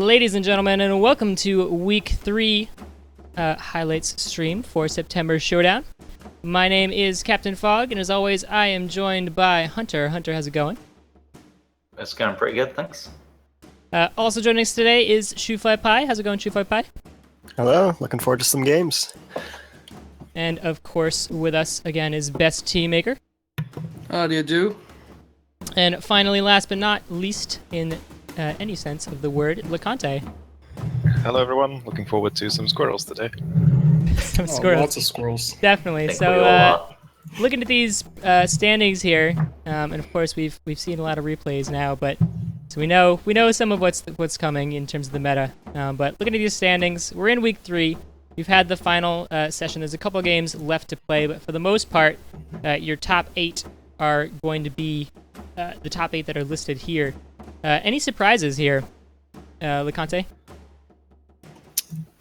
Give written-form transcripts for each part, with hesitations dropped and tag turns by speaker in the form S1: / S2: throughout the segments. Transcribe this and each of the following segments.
S1: Ladies and gentlemen, and welcome to Week 3 highlights stream for September Showdown. My name is Captain Fogg, and as always, I am joined by Hunter. Hunter, how's it going?
S2: It's going pretty good, thanks.
S1: Also joining us today is Shoefly Pie. How's it going, Shoefly Pie?
S3: Hello, looking forward to some games.
S1: And of course, with us again is Best Team Maker.
S4: How do you do?
S1: And finally, last but not least, in any sense of the word, LeConte.
S5: Hello everyone, looking forward to some squirrels today.
S1: Some squirrels.
S4: Lots of squirrels.
S1: Definitely.
S2: Think
S1: So,
S2: we all are.
S1: looking at these standings here, and of course we've seen a lot of replays now, but so we know some of what's coming in terms of the meta. But looking at these standings, we're in week 3. We've had the final session. There's a couple games left to play, but for the most part, your top 8 are going to be the top 8 that are listed here. Any surprises here, LeConte?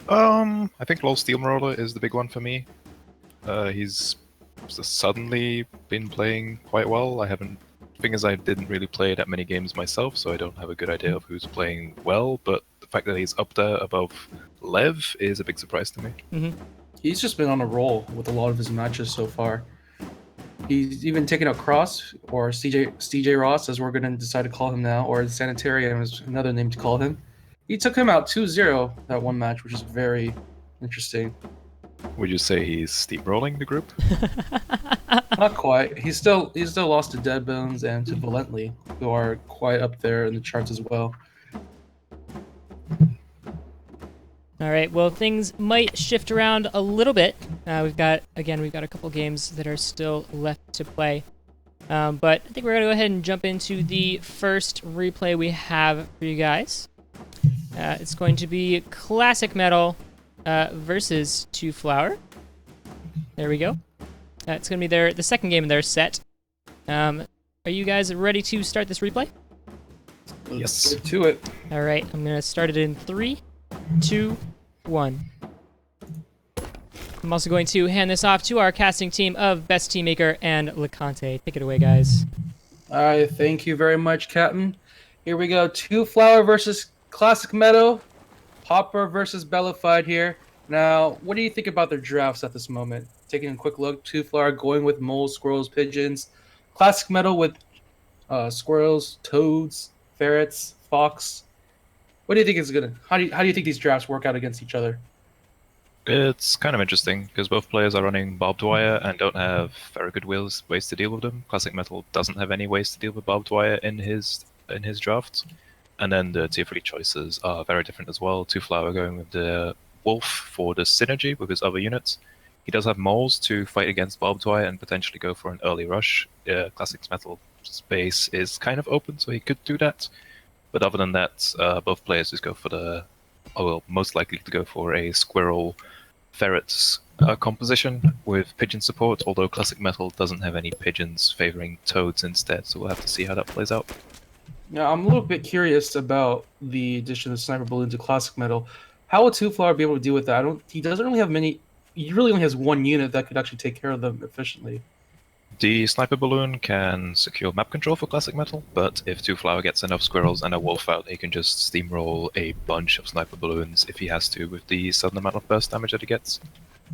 S5: I think LoL Steamroller is the big one for me. He's suddenly been playing quite well. Thing is, I didn't really play that many games myself, so I don't have a good idea of who's playing well, but the fact that he's up there above Lev is a big surprise to me.
S1: Mm-hmm.
S4: He's just been on a roll with a lot of his matches so far. He's even taken out Cross, or CJ Ross, as we're going to decide to call him now, or Sanitarium is another name to call him. He took him out 2-0 that one match, which is very interesting.
S5: Would you say he's steamrolling the group?
S4: Not quite. He still lost to Deadbones and to Valently, who are quite up there in the charts as well.
S1: All right. Well, things might shift around a little bit. We've got a couple games that are still left to play. But I think we're gonna go ahead and jump into the first replay we have for you guys. It's going to be Classic Metal versus 2Flower. There we go. It's going to be the second game in their set. Are you guys ready to start this replay?
S5: Yes.
S4: Get to it.
S1: All right. I'm going to start it in 3, 2, 1. I'm also going to hand this off to our casting team of Best Team Maker and LeConte. Take it away, guys.
S4: All right, thank you very much, Captain. Here we go. 2Flower versus Classic Meadow. Popper versus Bellified here. Now, what do you think about their drafts at this moment? Taking a quick look, 2Flower going with moles, squirrels, pigeons. Classic Meadow with squirrels, toads, ferrets, fox. What do you think is gonna? How do you think these drafts work out against each other?
S5: It's kind of interesting, because both players are running barbed wire and don't have very good ways to deal with them. Classic Metal doesn't have any ways to deal with barbed wire in his drafts. And then the tier 3 choices are very different as well. 2Flower going with the Wolf for the synergy with his other units. He does have moles to fight against barbed wire and potentially go for an early rush. Classic Metal space is kind of open, so he could do that. But other than that, both players just go for most likely to go for a squirrel ferrets composition with pigeon support, although Classic Metal doesn't have any pigeons, favoring toads instead, so we'll have to see how that plays out.
S4: Now, I'm a little bit curious about the addition of Sniper Balloon to Classic Metal. How will 2Flower be able to deal with that? He doesn't really have many. He really only has one unit that could actually take care of them efficiently.
S5: The Sniper Balloon can secure map control for Classic Metal, but if 2Flower gets enough squirrels and a wolf out, he can just steamroll a bunch of Sniper Balloons if he has to with the sudden amount of burst damage that he gets.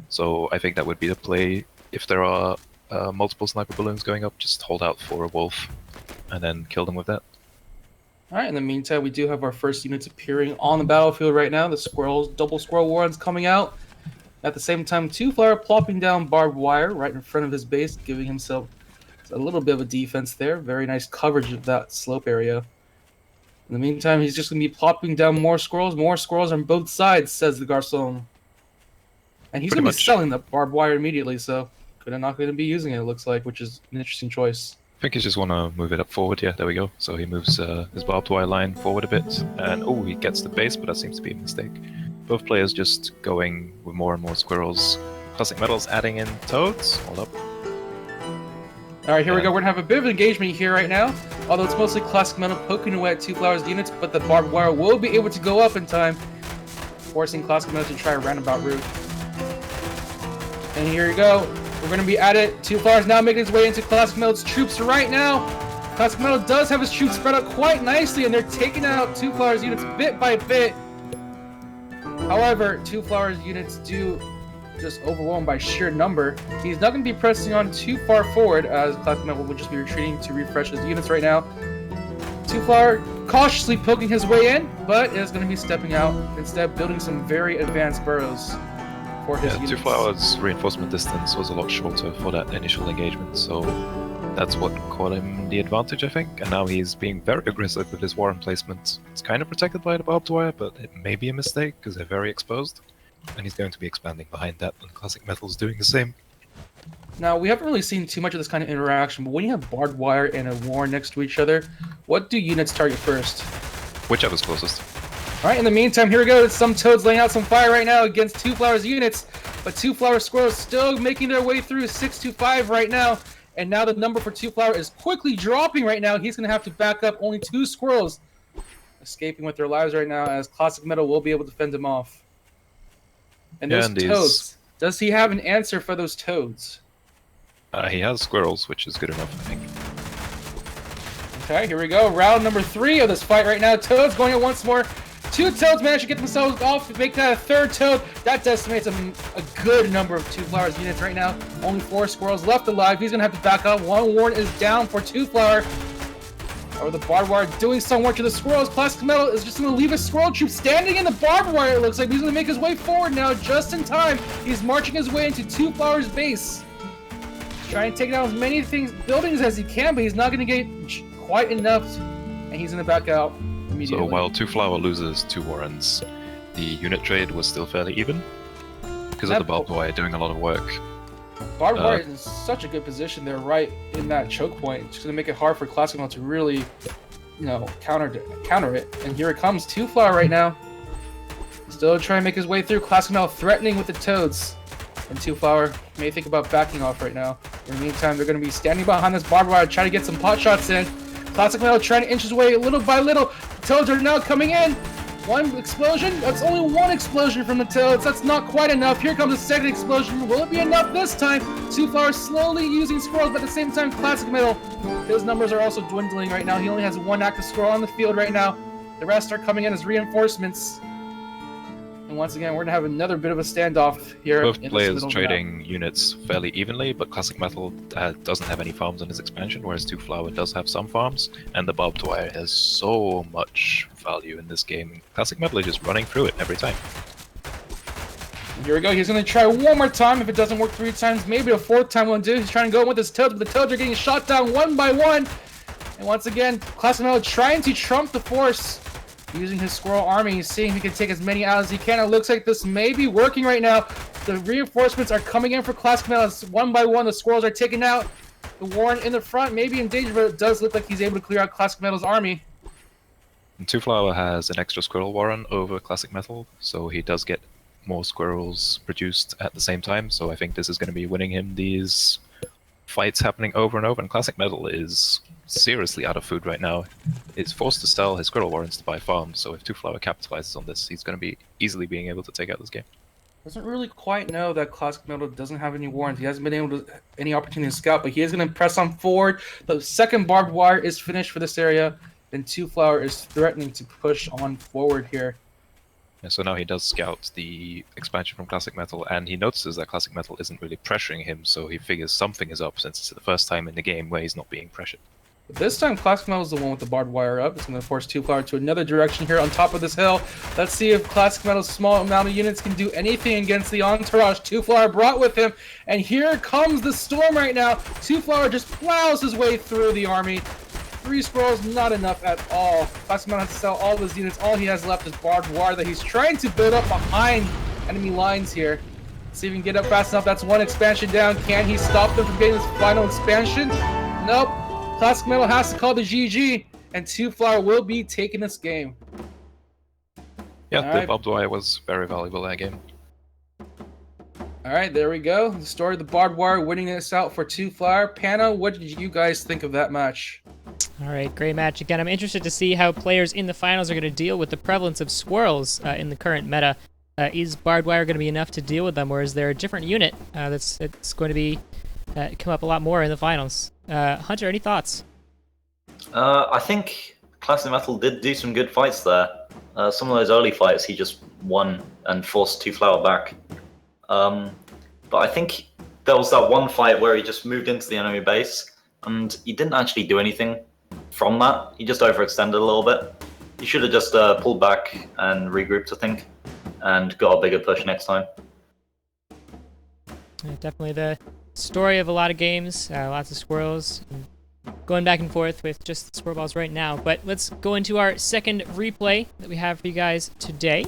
S5: So I think that would be the play. If there are multiple Sniper Balloons going up, just hold out for a wolf and then kill them with that.
S4: All right, in the meantime, we do have our first units appearing on the battlefield right now. The squirrels, double squirrel warrens coming out. At the same time, 2Flower plopping down barbed wire right in front of his base, giving himself a little bit of a defense there. Very nice coverage of that slope area. In the meantime, he's just going to be plopping down more squirrels on both sides, says the Garçon. And he's going to be selling the barbed wire immediately, so not going to be using it looks like, which is an interesting choice.
S5: I think he just want to move it up forward. Yeah, there we go. So he moves his barbed wire line forward a bit, and he gets the base, but that seems to be a mistake. Both players just going with more and more squirrels. Classic Metal's adding in toads. Hold up.
S4: All right, here we go. We're going to have a bit of engagement here right now, although it's mostly Classic Metal poking away at 2Flower's units, but the barbed wire will be able to go up in time, forcing Classic Metal to try a roundabout route. And here you go. We're going to be at it. 2Flower's now making his way into Classic Metal's troops right now. Classic Metal does have his troops spread out quite nicely, and they're taking out 2Flower's units bit by bit. However, Two Flowers units do just overwhelmed by sheer number. He's not going to be pressing on too far forward, as Classic Metal will just be retreating to refresh his units right now. Two Flower cautiously poking his way in, but is going to be stepping out, instead building some very advanced burrows for his units.
S5: Two Flowers' reinforcement distance was a lot shorter for that initial engagement, so that's what caught him the advantage, I think. And now he's being very aggressive with his warren placement. It's kind of protected by the barbed wire, but it may be a mistake because they're very exposed. And he's going to be expanding behind that, and Classic Metal's doing the same.
S4: Now, we haven't really seen too much of this kind of interaction, but when you have barbed wire and a warren next to each other, what do units target first?
S5: Whichever's closest.
S4: Alright, in the meantime, here we go. Some toads laying out some fire right now against Two Flowers units, but Two Flower squirrels still making their way through 6-5 right now. And now the number for Two Flower is quickly dropping right now. He's going to have to back up. Only 2 squirrels escaping with their lives right now, as Classic Metal will be able to fend him off. And those toads, does he have an answer for those toads?
S5: He has squirrels, which is good enough, I think.
S4: Okay, here we go. Round number 3 of this fight right now. Toads going in once more. 2 toads manage to get themselves off, make that a 3rd toad. That decimates a good number of Two Flowers units right now. Only 4 squirrels left alive. He's going to have to back up. 1 warren is down for Two Flower. Or the barbed wire doing some work to the squirrels. Classic Metal is just going to leave his squirrel troop standing in the barbed wire, it looks like. He's going to make his way forward now, just in time. He's marching his way into Two Flowers' base. Trying to take down as many buildings as he can, but he's not going to get quite enough. And he's going to back out immediately.
S5: So while Two Flower loses 2 warrens, the unit trade was still fairly even. Because of the barbed wire doing a lot of work.
S4: Barbed wire is in such a good position there, right in that choke point. It's going to make it hard for Classic Metal to really, counter it. And here it comes, Two Flower right now. Still trying to make his way through. Classic Metal threatening with the toads. And Two Flower may think about backing off right now. In the meantime, they're going to be standing behind this barbed wire, trying to get some pot shots in. Classic Metal trying to inch his way little by little. The toads are now coming in. 1 explosion? That's only 1 explosion from the toads. That's not quite enough. Here comes a 2nd explosion. Will it be enough this time? Two Flowers slowly using squirrels, but at the same time, Classic Metal, his numbers are also dwindling right now. He only has 1 active squirrel on the field right now. The rest are coming in as reinforcements. And once again, we're going to have another bit of a standoff here.
S5: Both players trading units fairly evenly, but Classic Metal doesn't have any farms on his expansion, whereas Two Flower does have some farms, and the barbed wire has so much value in this game. Classic Metal is just running through it every time.
S4: Here we go. He's going to try 1 more time. If it doesn't work 3 times, maybe a 4th time will do. He's trying to go in with his toads, but the toads are getting shot down 1 by 1. And once again, Classic Metal trying to trump the force. Using his squirrel army, seeing if he can take as many out as he can. It looks like this may be working right now. The reinforcements are coming in for Classic Metal. 1 by 1, the squirrels are taken out. The warren in the front may be in danger, but it does look like he's able to clear out Classic Metal's army.
S5: And Two Flower has an extra squirrel warren over Classic Metal, so he does get more squirrels produced at the same time. So I think this is going to be winning him these fights happening over and over. And Classic Metal is seriously out of food right now. He's forced to sell his squirrel warrens to buy farms, so if Two Flower capitalizes on this, he's going to be easily being able to take out this game.
S4: Doesn't really quite know that Classic Metal doesn't have any warrens. He hasn't been able to any opportunity to scout, but he is going to press on forward. The 2nd barbed wire is finished for this area, and Two Flower is threatening to push on forward here.
S5: Yeah, so now he does scout the expansion from Classic Metal, and he notices that Classic Metal isn't really pressuring him, so he figures something is up since it's the first time in the game where he's not being pressured.
S4: But this time, Classic Metal is the one with the barbed wire up. It's going to force Two Flower to another direction here on top of this hill. Let's see if Classic Metal's small amount of units can do anything against the entourage Two Flower brought with him. And here comes the storm right now. Two Flower just plows his way through the army. 3 squirrels, not enough at all. Classic Metal has to sell all of his units. All he has left is barbed wire that he's trying to build up behind enemy lines here. Let's see if he can get up fast enough. That's 1 expansion down. Can he stop them from getting this final expansion? Nope. Classic Metal has to call the GG, and Two Flower will be taking this game.
S5: Yeah, the barbed wire was very valuable that game.
S4: Alright, there we go. The story of the barbed wire winning this out for Two Flower. Panna, what did you guys think of that match?
S1: All right, great match. Again, I'm interested to see how players in the finals are going to deal with the prevalence of squirrels in the current meta. Is barbed wire going to be enough to deal with them, or is there a different unit that's going to be come up a lot more in the finals? Hunter, any thoughts?
S2: I think Classic Metal did do some good fights there. Some of those early fights he just won and forced 2Flower back. But I think there was that one fight where he just moved into the enemy base and he didn't actually do anything from that. He just overextended a little bit. He should have just pulled back and regrouped, I think, and got a bigger push next time.
S1: Yeah, definitely the story of a lot of games, lots of squirrels, and going back and forth with just the squirrel balls right now. But let's go into our second replay that we have for you guys today.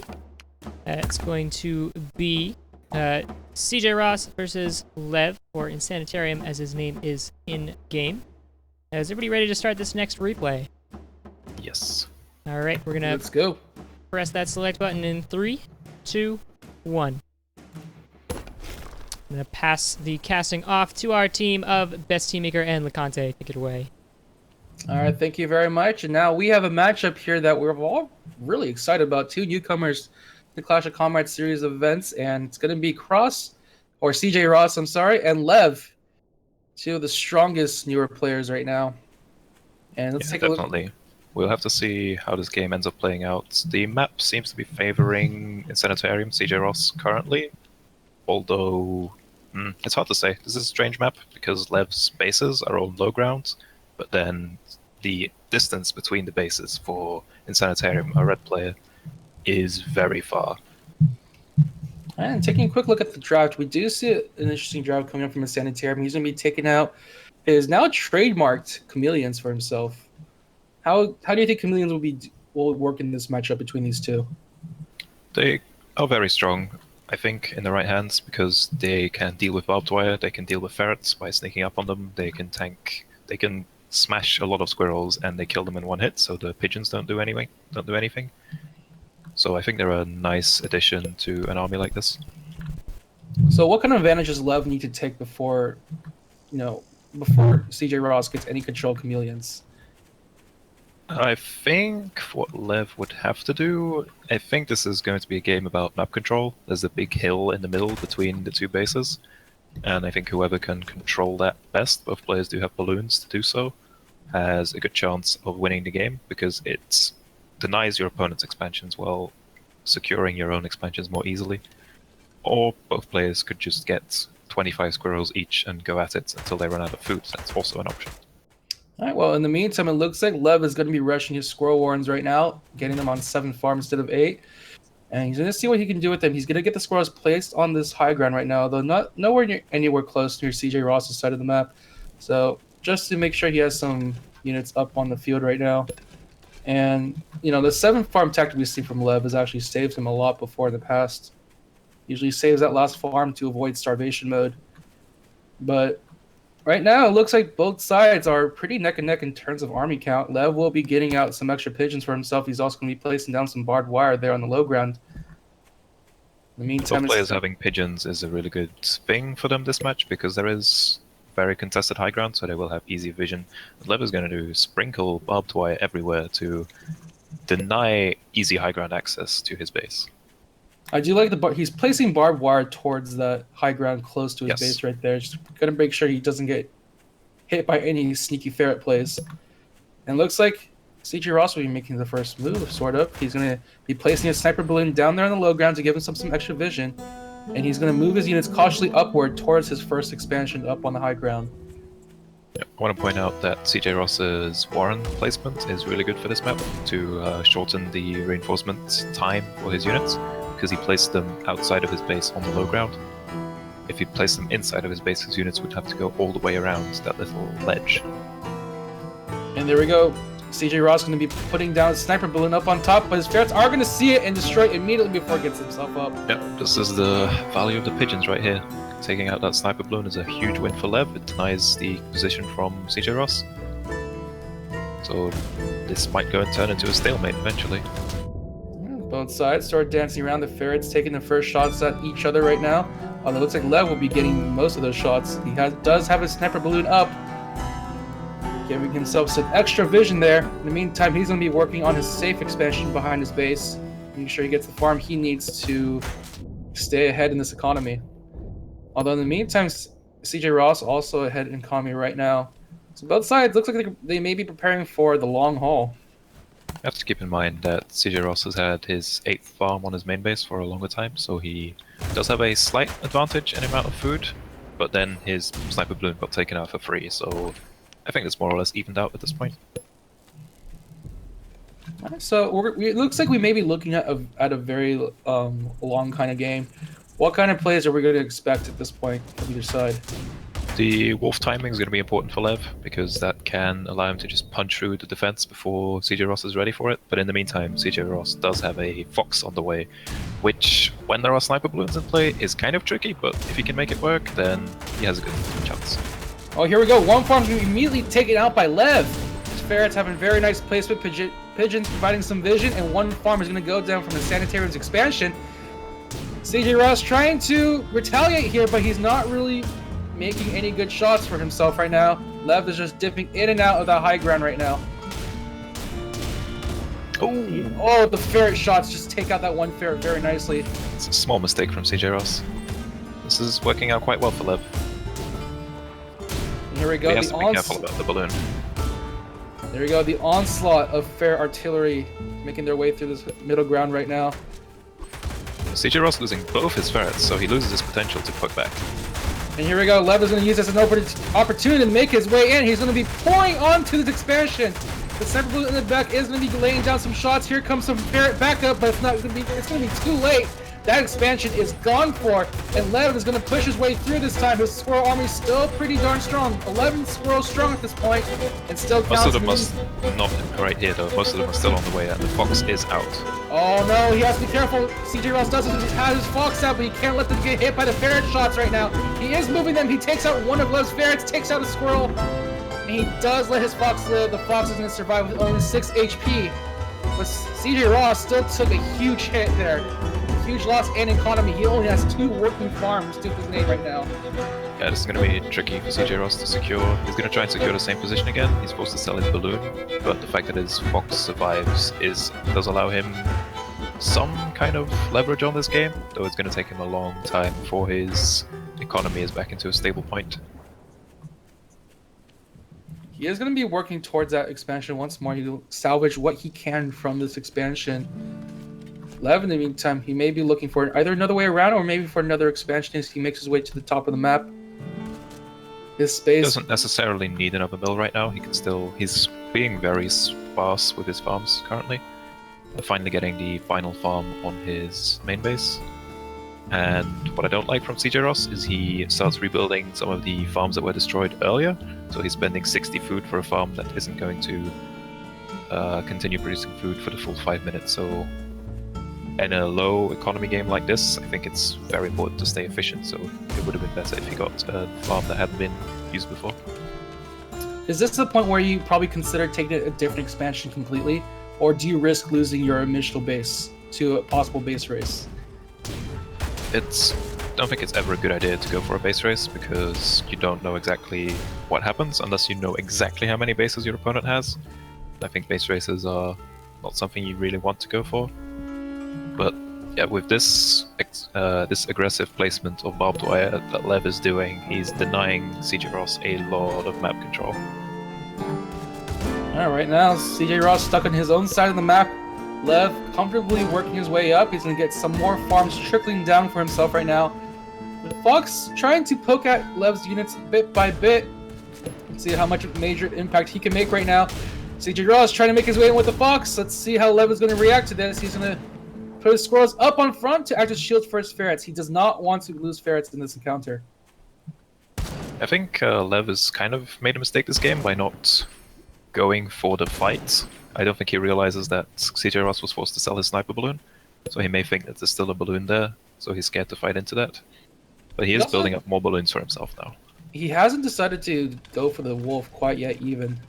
S1: It's going to be CJ Ross versus Lev, or Insanitarium as his name is in-game. Is everybody ready to start this next replay?
S5: Yes.
S1: All right, we're going to
S4: Let's go.
S1: press that select button in 3, 2, 1. I'm going to pass the casting off to our team of Best Teammaker and LeConte. Take it away.
S4: All right, thank you very much. And now we have a matchup here that we're all really excited about. Two newcomers to the Clash of Comrades series of events, and it's going to be CJ Ross, and Lev, two of the strongest newer players right now. And let's take a look.
S5: Definitely. We'll have to see how this game ends up playing out. The map seems to be favoring Insanitarium, CJ Ross currently, although it's hard to say. This is a strange map because Lev's bases are all low ground, but then the distance between the bases for Insanitarium, a red player, is very far.
S4: And taking a quick look at the draft, we do see an interesting draft coming up from Insanitarium. He's going to be taking out his now trademarked Chameleons for himself. How do you think Chameleons will work in this matchup between these two?
S5: They are very strong, I think, in the right hands because they can deal with barbed wire, they can deal with ferrets by sneaking up on them, they can tank, they can smash a lot of squirrels and they kill them in one hit, so the pigeons don't do anything. So I think they're a nice addition to an army like this.
S4: So what kind of advantages Lev need to take before CJ Ross gets any control of Chameleons?
S5: I think what Lev would have to do, I think this is going to be a game about map control. There's a big hill in the middle between the two bases, and I think whoever can control that best, both players do have balloons to do so, has a good chance of winning the game because it denies your opponent's expansions while securing your own expansions more easily. Or both players could just get 25 squirrels each and go at it until they run out of food. That's also an option.
S4: All right, well, in the meantime, it looks like Lev is going to be rushing his Squirrel Warrens right now, getting them on 7 farms instead of 8. And he's going to see what he can do with them. He's going to get the squirrels placed on this high ground right now, though anywhere close near CJ Ross's side of the map. So just to make sure he has some units up on the field right now. And, the 7 farm tactic we see from Lev has actually saved him a lot before in the past. Usually saves that last farm to avoid starvation mode. But right now, it looks like both sides are pretty neck and neck in terms of army count. Lev will be getting out some extra pigeons for himself. He's also going to be placing down some barbed wire there on the low ground. In the meantime,
S5: both players having pigeons is a really good thing for them this match because there is very contested high ground, so they will have easy vision. What Lev is going to do is sprinkle barbed wire everywhere to deny easy high ground access to his base.
S4: I do like he's placing barbed wire towards the high ground close to his base right there. Just gonna make sure he doesn't get hit by any sneaky ferret plays. And it looks like CJ Ross will be making the first move, sort of. He's gonna be placing a sniper balloon down there on the low ground to give him some extra vision. And he's gonna move his units cautiously upward towards his first expansion up on the high ground.
S5: Yeah, I want to point out that CJ Ross's Warren placement is really good for this map to shorten the reinforcement time for his units, because he placed them outside of his base on the low ground. If he placed them inside of his base, his units would have to go all the way around that little ledge.
S4: And there we go. CJ Ross going to be putting down a sniper balloon up on top, but his ferrets are going to see it and destroy it immediately before it gets himself up.
S5: Yep, this is the value of the pigeons right here. Taking out that sniper balloon is a huge win for Lev. It denies the position from CJ Ross. So this might go and turn into a stalemate eventually.
S4: Both sides start dancing around. The ferrets taking the first shots at each other right now. Although it looks like Lev will be getting most of those shots. He does have his sniper balloon up, giving himself some extra vision there. In the meantime, he's going to be working on his safe expansion behind his base, making sure he gets the farm he needs to stay ahead in this economy. Although in the meantime, CJ Ross also ahead in economy right now. So both sides looks like they may be preparing for the long haul.
S5: have to keep in mind that CJ Ross has had his 8th farm on his main base for a longer time, so he does have a slight advantage in amount of food, but then his sniper balloon got taken out for free, so I think it's more or less evened out at this point.
S4: Alright, so it looks like we may be looking at a very long kind of game. What kind of plays are we going to expect at this point from either side?
S5: The wolf timing is going to be important for Lev, because that can allow him to just punch through the defense before CJ Ross is ready for it. But in the meantime, CJ Ross does have a fox on the way, which, when there are sniper balloons in play, is kind of tricky, but if he can make it work, then he has a good chance.
S4: Oh, here we go. One farm's going to be immediately taken out by Lev. Ferrets having very nice placement, pigeons providing some vision, and one farm is going to go down from the Sanitarium's expansion. CJ Ross trying to retaliate here, but he's not really making any good shots for himself right now. Lev is just dipping in and out of the high ground right now. Oh, the ferret shots just take out that one ferret very nicely.
S5: It's a small mistake from CJ Ross. This is working out quite well for Lev.
S4: And here we go.
S5: He has to be careful about the balloon.
S4: There we go. The onslaught of ferret artillery making their way through this middle ground right now.
S5: CJ Ross losing both his ferrets, so he loses his potential to poke back.
S4: And here we go. Lev is going to use this as an opportunity to make his way in. He's going to be pouring onto this expansion. The sniper balloon in the back is going to be laying down some shots. Here comes some ferret backup, but it's going to be too late. That expansion is gone for, and Lev is going to push his way through this time. His squirrel army is still pretty darn strong. 11 squirrels strong at this point, and still counts.
S5: Most of them must not right here though. Most of them are still on the way, and the fox is out.
S4: Oh no, he has to be careful. CJ Ross doesn't have his fox out, but he can't let them get hit by the ferret shots right now. He is moving them. He takes out one of Lev's ferrets, takes out a squirrel, and he does let his fox live. The fox is going to survive with only 6 HP. But CJ Ross still took a huge hit there. Huge loss in economy. He only has 2 working farms to his name right now.
S5: Yeah, this is going to be tricky for CJ Ross to secure. He's going to try and secure the same position again. He's supposed to sell his balloon, but the fact that his fox survives does allow him some kind of leverage on this game, though it's going to take him a long time before his economy is back into a stable point.
S4: He is going to be working towards that expansion once more. He'll salvage what he can from this expansion. Lev, in the meantime, he may be looking for either another way around or maybe for another expansion as he makes his way to the top of the map. His space
S5: Doesn't necessarily need another mill right now. He's being very sparse with his farms currently. Finally getting the final farm on his main base. And what I don't like from CJ Ross is he starts rebuilding some of the farms that were destroyed earlier. So he's spending 60 food for a farm that isn't going to continue producing food for the full 5 minutes. So in a low economy game like this, I think it's very important to stay efficient, so it would have been better if you got a farm that hadn't been used before.
S4: Is this the point where you probably consider taking a different expansion completely, or do you risk losing your initial base to a possible base race?
S5: I don't think it's ever a good idea to go for a base race, because you don't know exactly what happens unless you know exactly how many bases your opponent has. I think base races are not something you really want to go for. But yeah, with this aggressive placement of barbed wire that Lev is doing, he's denying CJ Ross a lot of map control.
S4: Alright, now CJ Ross stuck on his own side of the map. Lev comfortably working his way up. He's going to get some more farms trickling down for himself right now. The Fox trying to poke at Lev's units bit by bit. See how much major impact he can make right now. CJ Ross trying to make his way in with the Fox. Let's see how Lev is going to react to this. He's going to put his squirrels up on front to act as shields for his ferrets. He does not want to lose ferrets in this encounter.
S5: I think Lev has kind of made a mistake this game by not going for the fight. I don't think he realizes that CJ Ross was forced to sell his sniper balloon, so he may think that there's still a balloon there, so he's scared to fight into that. But he is building up more balloons for himself now.
S4: He hasn't decided to go for the wolf quite yet even.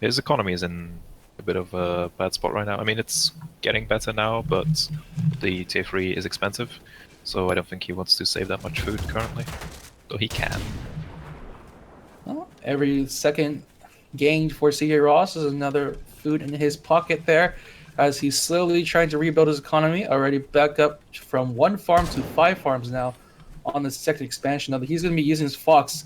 S5: His economy is in a bit of a bad spot right now. I mean, it's getting better now, but the tier 3 is expensive, so I don't think he wants to save that much food currently. Though he can.
S4: Well, every second gained for CJ Ross is another food in his pocket there, as he's slowly trying to rebuild his economy, already back up from 1 farm to 5 farms now on the second expansion. Now he's going to be using his Fox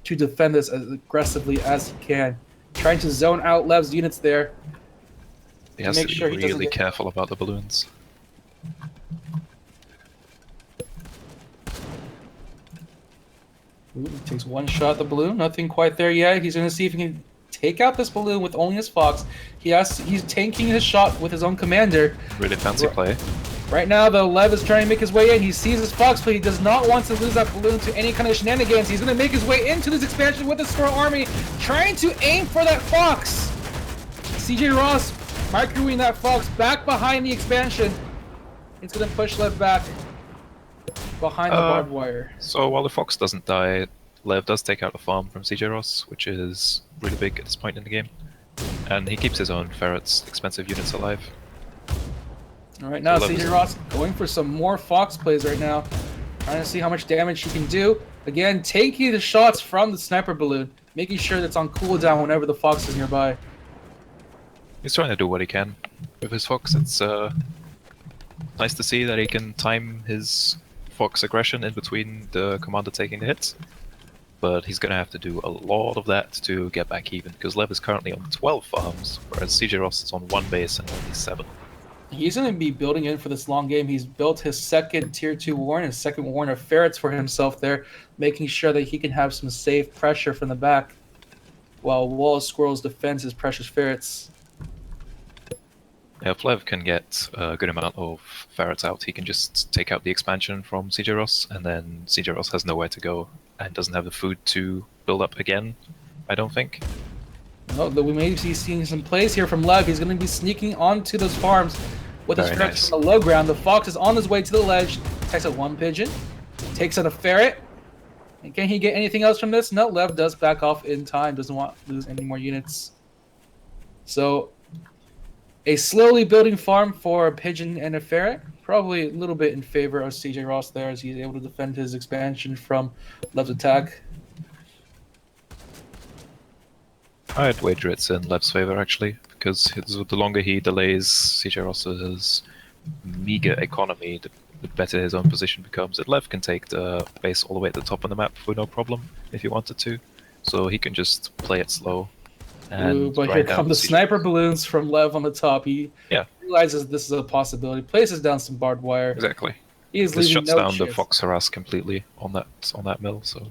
S4: to defend this as aggressively as he can, trying to zone out Lev's units there.
S5: He has
S4: Make
S5: to
S4: sure
S5: be
S4: he doesn't
S5: really
S4: get-
S5: careful about the balloons.
S4: Ooh, he takes one shot at the balloon. Nothing quite there yet. He's going to see if he can take out this balloon with only his Fox. He's tanking his shot with his own commander.
S5: Really fancy play.
S4: Right now, though, Lev is trying to make his way in. He sees his Fox, but he does not want to lose that balloon to any kind of shenanigans. He's going to make his way into this expansion with the Squirrel Army, trying to aim for that Fox. CJ Ross microwaving that Fox back behind the expansion. It's going to push Lev back behind the barbed wire.
S5: So while the Fox doesn't die, Lev does take out a farm from CJ Ross, which is really big at this point in the game. And he keeps his own ferrets, expensive units alive.
S4: All right, now
S5: So Lev
S4: CJ
S5: is-
S4: Ross going for some more Fox plays right now. Trying to see how much damage he can do. Again, taking the shots from the sniper balloon, making sure that's on cooldown whenever the Fox is nearby.
S5: He's trying to do what he can with his Fox. It's nice to see that he can time his Fox aggression in between the commander taking the hits. But he's going to have to do a lot of that to get back even, because Lev is currently on 12 farms, whereas CJ Ross is on 1 base and only 7.
S4: He's going to be building in for this long game. He's built his second tier 2 warren, his second warren of ferrets for himself there, making sure that he can have some safe pressure from the back while Wall of Squirrels defends his precious ferrets.
S5: Yeah, if Lev can get a good amount of ferrets out, he can just take out the expansion from CJ Ross, and then CJ Ross has nowhere to go and doesn't have the food to build up again, I don't think.
S4: No, though we may be seeing some plays here from Lev. He's going to be sneaking onto those farms with his
S5: Very
S4: ferrets
S5: nice.
S4: on the low ground. The Fox is on his way to the ledge. Takes out one pigeon. Takes out a ferret. And can he get anything else from this? No, Lev does back off in time. Doesn't want to lose any more units. So, a slowly building farm for a pigeon and a ferret. Probably a little bit in favor of CJ Ross there, as he's able to defend his expansion from Lev's attack.
S5: I'd wager it's in Lev's favor, actually, because the longer he delays CJ Ross's meager economy, the better his own position becomes. And Lev can take the base all the way at the top of the map with no problem if he wanted to. So he can just play it slow. And
S4: Ooh, but
S5: grind
S4: here
S5: down
S4: come the
S5: CJ.
S4: sniper balloons from Lev on the top. He
S5: Yeah.
S4: realizes this is a possibility, places down some barbed wire.
S5: Exactly.
S4: He is
S5: This
S4: leaving
S5: shuts
S4: no
S5: down the
S4: chance.
S5: Fox harass completely on that mill, so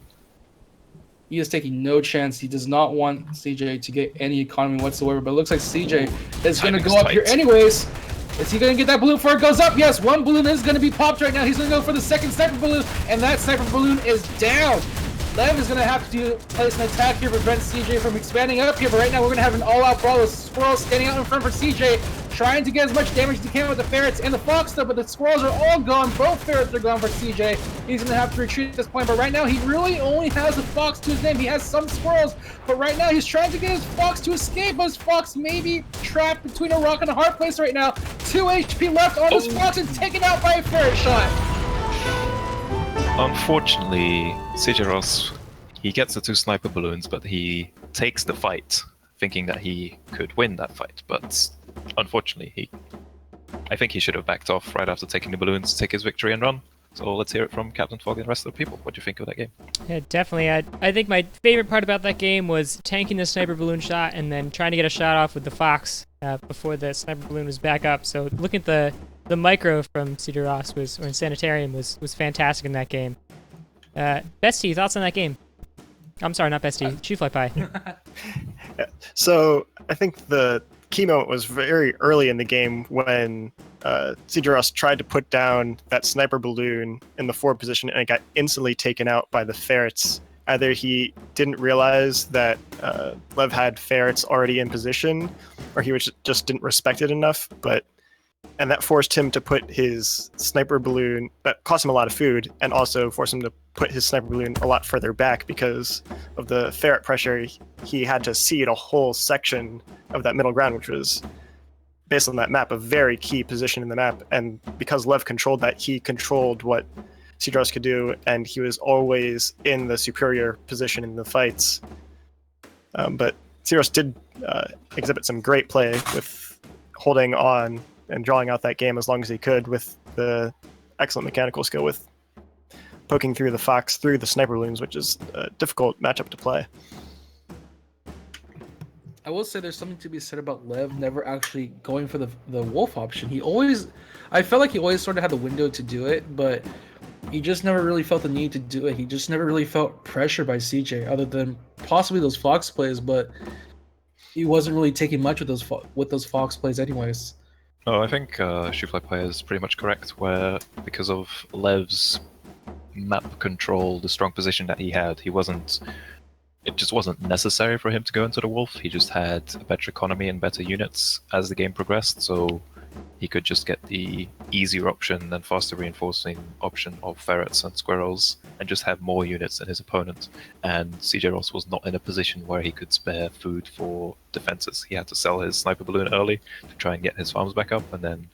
S4: He is taking no chance. He does not want CJ to get any economy whatsoever. But it looks like CJ is going to
S5: Timing's
S4: go up here
S5: tight.
S4: anyways. Is he going to get that balloon before it goes up? Yes, one balloon is going to be popped right now. He's going to go for the second sniper balloon, and that sniper balloon is down. Lev is going to have to place an attack here to prevent CJ from expanding up here. But right now we're going to have an all-out brawl with Squirrels standing out in front for CJ, trying to get as much damage as he can with the ferrets and the Fox though, but the Squirrels are all gone. Both ferrets are gone for CJ. He's going to have to retreat at this point, but right now he really only has a Fox to his name. He has some Squirrels, but right now he's trying to get his Fox to escape, but his Fox may be trapped between a rock and a hard place right now. 2 HP left on this Fox and taken out by a ferret shot.
S5: unfortunately, CJ Ross, he gets the 2 sniper balloons, but he takes the fight, thinking that he could win that fight. But unfortunately, I think he should have backed off right after taking the balloons to take his victory and run. So let's hear it from Captain Fog and the rest of the people. What do you think of that game?
S1: Yeah, definitely. I think my favorite part about that game was tanking the sniper balloon shot and then trying to get a shot off with the Fox before the sniper balloon was back up. So looking at the micro from Cedar Ross or in Sanitarium was fantastic in that game. Bestie, thoughts on that game? I'm sorry, not Bestie. Shoefly Pie.
S3: So I think the key moment was very early in the game when CJ Ross tried to put down that sniper balloon in the forward position and it got instantly taken out by the ferrets. Either he didn't realize that Lev had ferrets already in position, or he just didn't respect it enough, and that forced him to put his sniper balloon, that cost him a lot of food, and also forced him to put his sniper balloon a lot further back because of the ferret pressure. He had to cede a whole section of that middle ground, which was, based on that map, a very key position in the map. And because Lev controlled that, he controlled what CJ Ross could do, and he was always in the superior position in the fights. But CJ Ross did exhibit some great play with holding on and drawing out that game as long as he could with the excellent mechanical skill with poking through the Fox through the sniper balloons, which is a difficult matchup to play.
S4: I will say there's something to be said about Lev never actually going for the wolf option. I felt like he always sort of had the window to do it, but he just never really felt the need to do it. He just never really felt pressure by CJ, other than possibly those Fox plays, but he wasn't really taking much with those Fox plays anyways.
S5: No, I think Shoefly player is pretty much correct, where because of Lev's map control, the strong position that he had, it just wasn't necessary for him to go into the Wolf. He just had a better economy and better units as the game progressed, so he could just get the easier option and faster reinforcing option of ferrets and squirrels and just have more units than his opponent. And CJ Ross was not in a position where he could spare food for defenses. He had to sell his sniper balloon early to try and get his farms back up, and then,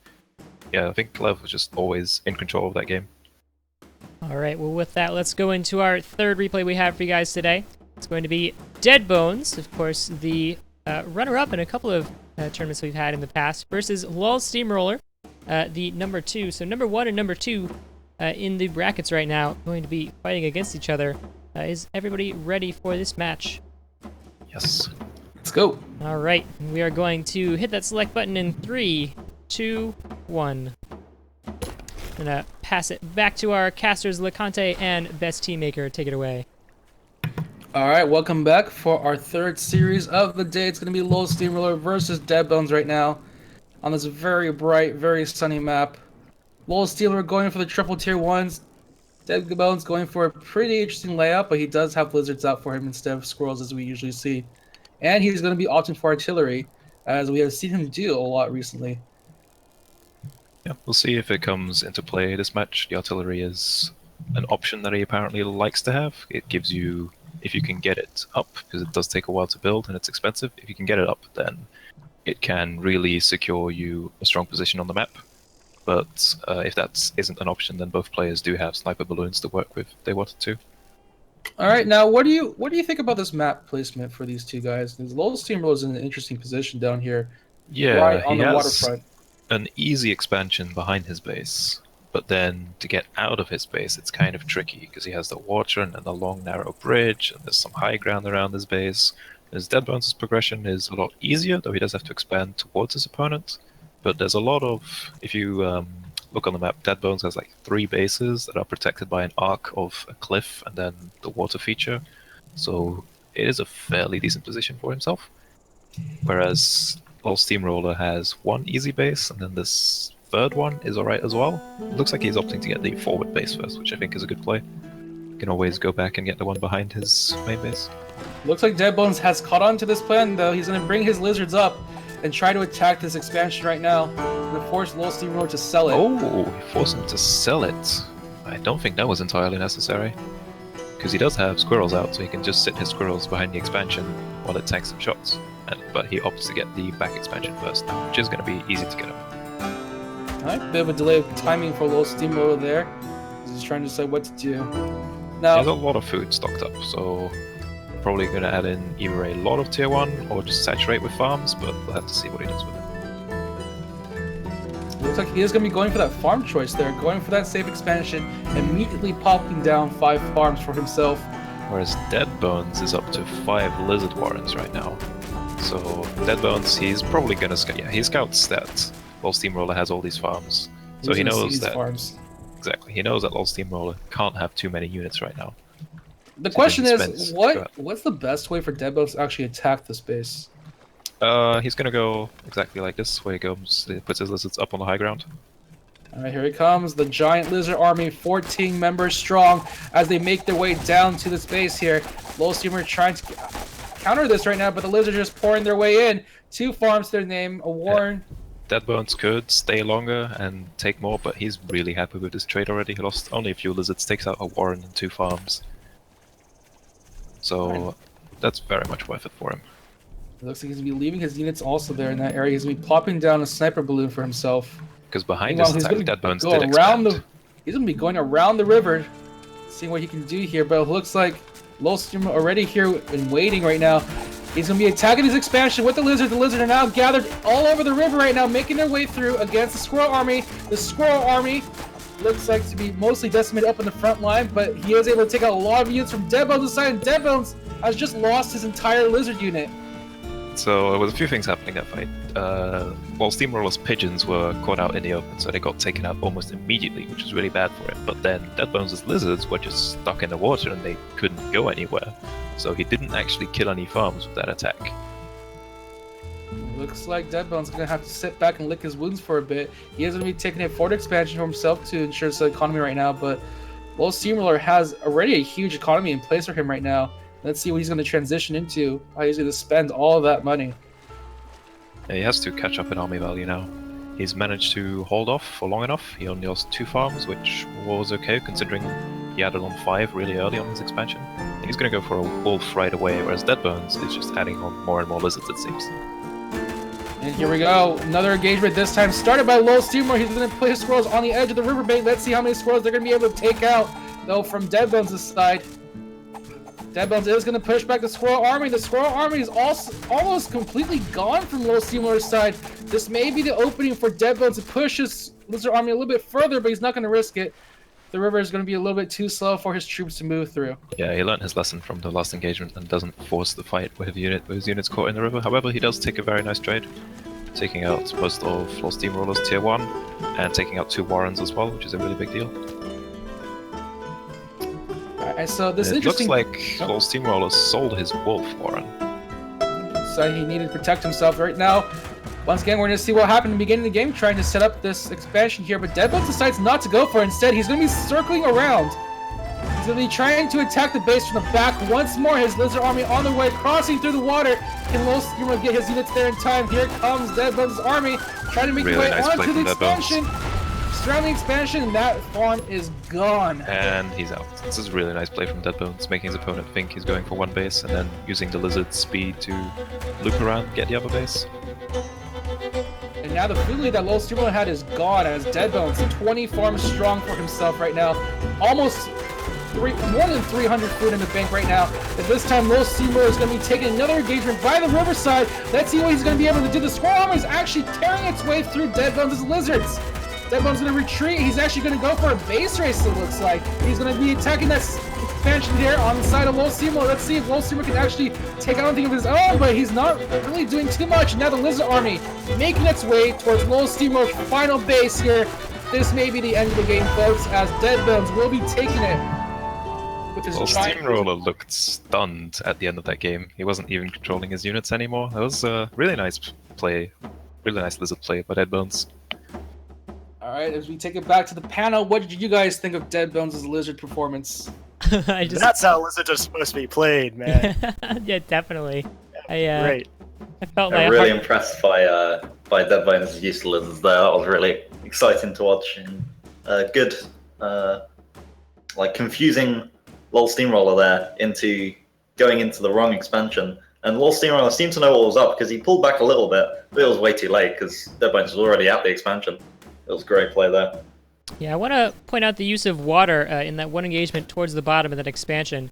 S5: yeah, I think Lev was just always in control of that game.
S1: All right, well, with that, let's go into our third replay we have for you guys today. It's going to be Dead Bones, of course, the runner-up in a couple of tournaments we've had in the past, versus LOL Steamroller, the number 2. So number 1 and number 2 in the brackets right now going to be fighting against each other. Is everybody ready for this match?
S5: Yes.
S4: Let's go.
S1: All right, we are going to hit that select button in 3, 2, 1. I'm gonna pass it back to our casters, LeConte and Best Teammaker. Take it away.
S4: All right, welcome back for our third series of the day. It's going to be LOL Steamroller versus Dead Bones right now on this very bright, very sunny map. LOL Steamroller going for the triple tier 1s. Dead Bones going for a pretty interesting layout, but he does have lizards out for him instead of squirrels as we usually see. And he's going to be opting for artillery, as we have seen him do a lot recently.
S5: Yeah, we'll see if it comes into play this match. The artillery is an option that he apparently likes to have. It gives you, if you can get it up, because it does take a while to build and it's expensive, if you can get it up, then it can really secure you a strong position on the map. But if that isn't an option, then both players do have sniper balloons to work with if they wanted to.
S4: All right, now what do you think about this map placement for these two guys? Because LOL Steamroller is in an interesting position down here,
S5: Yeah,
S4: right on
S5: he
S4: the
S5: has
S4: waterfront.
S5: an easy expansion behind his base, but then to get out of his base, it's kind of tricky because he has the water and then the long narrow bridge, and there's some high ground around his base. His Dead Bones' progression is a lot easier, though he does have to expand towards his opponent. But there's a lot of, if you look on the map, Dead Bones has like 3 bases that are protected by an arc of a cliff and then the water feature. So it is a fairly decent position for himself. Whereas LOL Steamroller has 1 easy base, and then this third one is alright as well. It looks like he's opting to get the forward base first, which I think is a good play. You can always go back and get the one behind his main base.
S4: Looks like Dead Bones has caught on to this plan, though. He's going to bring his lizards up and try to attack this expansion right now. And force LOL Steamroller to sell it.
S5: Oh, force him to sell it. I don't think that was entirely necessary. Because he does have squirrels out, so he can just sit his squirrels behind the expansion while it tanks some shots. But he opts to get the back expansion first, which is going to be easy to get up.
S4: Alright, bit of a delay of timing for LOL Steamroller there. He's trying to decide what to do.
S5: He
S4: Now,
S5: has a lot of food stocked up, so probably going to add in either a lot of tier 1 or just saturate with farms, but we'll have to see what he does with it.
S4: looks like he is going to be going for that farm choice there, going for that safe expansion, immediately popping down 5 farms for himself.
S5: Whereas Dead Bones is up to 5 Lizard Warrens right now. So Dead Bones, he's probably going to scout. Yeah, he scouts that LOL Steamroller has all these farms. So he
S4: He's gonna
S5: knows
S4: seize
S5: that.
S4: farms.
S5: Exactly. He knows that LOL Steamroller can't have too many units right now.
S4: The
S5: So
S4: question
S5: then
S4: is,
S5: go ahead.
S4: what's the best way for Dead Bones to actually attack this base?
S5: He's going to go exactly like this, where he goes, he puts his lizards up on the high ground.
S4: Alright, here he comes, the giant lizard army, 14 members strong, as they make their way down to this base here. LOL Steamer trying to counter this right now, but the lizards are just pouring their way in. 2 farms to their name, a warren.
S5: Dead Bones could stay longer and take more, but he's really happy with this trade already. He lost only a few lizards, takes out a warren and 2 farms. So that's very much worth it for him.
S4: It looks like he's going to be leaving his units also there in that area. He's going to be popping down a sniper balloon for himself.
S5: Because behind
S4: Meanwhile,
S5: his
S4: he's
S5: attack,
S4: gonna
S5: Dead Bones
S4: go
S5: did
S4: around
S5: expand.
S4: He's going to be going around the river, seeing what he can do here. But it looks like LOL Steamer already here and waiting right now. He's going to be attacking his expansion with the lizard. The lizard are now gathered all over the river right now, making their way through against the squirrel army. The squirrel army looks like to be mostly decimated up in the front line, but he is able to take out a lot of units from Dead Bones' side, and Dead Bones has just lost his entire lizard unit.
S5: So there was a few things happening that fight. While Steamroller's pigeons were caught out in the open, so they got taken out almost immediately, which was really bad for him. But then Deadbones' lizards were just stuck in the water and they couldn't go anywhere. So he didn't actually kill any farms with that attack.
S4: Looks like Deadbone's gonna have to sit back and lick his wounds for a bit. He is gonna be taking a forward expansion for himself to ensure his economy right now, but Lil Steamroller has already a huge economy in place for him right now. Let's see what he's gonna transition into. How he's gonna spend all of that money.
S5: Yeah, he has to catch up in army value now. He's managed to hold off for long enough. He only lost 2 farms, which was okay considering he added on 5 really early on his expansion. And he's going to go for a wolf right away, whereas Deadbones is just adding on more and more lizards, it seems.
S4: And here we go. Another engagement, this time started by Lil Steamroller. He's going to play his squirrels on the edge of the riverbank. Let's see how many squirrels they're going to be able to take out, though, from Deadbones' side. Deadbones is going to push back the Squirrel Army. The Squirrel Army is also almost completely gone from Lil Steamroller's side. This may be the opening for Deadbones to push his Lizard Army a little bit further, but he's not going to risk it. The river is going to be a little bit too slow for his troops to move through.
S5: Yeah, he learned his lesson from the last engagement and doesn't force the fight with his units caught in the river. However, he does take a very nice trade, taking out most of Lil Steamroller's tier 1 and taking out 2 Warrens as well, which is a really big deal.
S4: Alright, so this
S5: It
S4: interesting...
S5: looks like Lil Steamroller sold his Wolf Warren.
S4: So he needed to protect himself right now. Once again, we're going to see what happened in the beginning of the game, trying to set up this expansion here, but Deadbones decides not to go for it. Instead, he's going to be circling around. He's going to be trying to attack the base from the back once more. His Lizard Army on their way, crossing through the water. Can Lil Steamroller get his units there in time? Here comes Deadbones' army, trying to make their way onto the expansion. Surrounding expansion, and that farm is gone.
S5: And he's out. This is a really nice play from Deadbones, making his opponent think he's going for one base and then using the lizard's speed to loop around and get the other base.
S4: And now the food lead that Lil Steamroller had is gone as Deadbones, 20 farms strong for himself right now. Almost more than 300 food in the bank right now. But this time Lil Steamroller is going to be taking another engagement by the riverside. Let's see what he's going to be able to do. The Squirrel Army is actually tearing its way through Deadbones' lizards. Deadbone's going to retreat. He's actually going to go for a base race, it looks like. He's going to be attacking that expansion here on the side of Lil Steamroller. Let's see if Lil Steamroller can actually take out anything of his own, but he's not really doing too much. Now the Lizard Army making its way towards Lil Steamroller's final base here. This may be the end of the game, folks, as Deadbones will be taking it with his
S5: Lil
S4: giant...
S5: Steamroller looked stunned at the end of that game. He wasn't even controlling his units anymore. That was a really nice play, really nice lizard play by Deadbones.
S4: Alright, as we take it back to the panel, what did you guys think of Deadbones' lizard performance?
S3: That's how lizards are supposed to be played, man.
S1: Yeah, definitely.
S3: Great.
S1: I felt
S2: I'm
S1: like
S2: really impressed by Deadbones' use of lizards there. That was really exciting to watch. And, good, like confusing Lil Steamroller there into going into the wrong expansion. And Lil Steamroller seemed to know what was up because he pulled back a little bit, but it was way too late because Deadbones was already at the expansion. It was a great play there.
S1: Yeah, I want to point out the use of water in that one engagement towards the bottom of that expansion.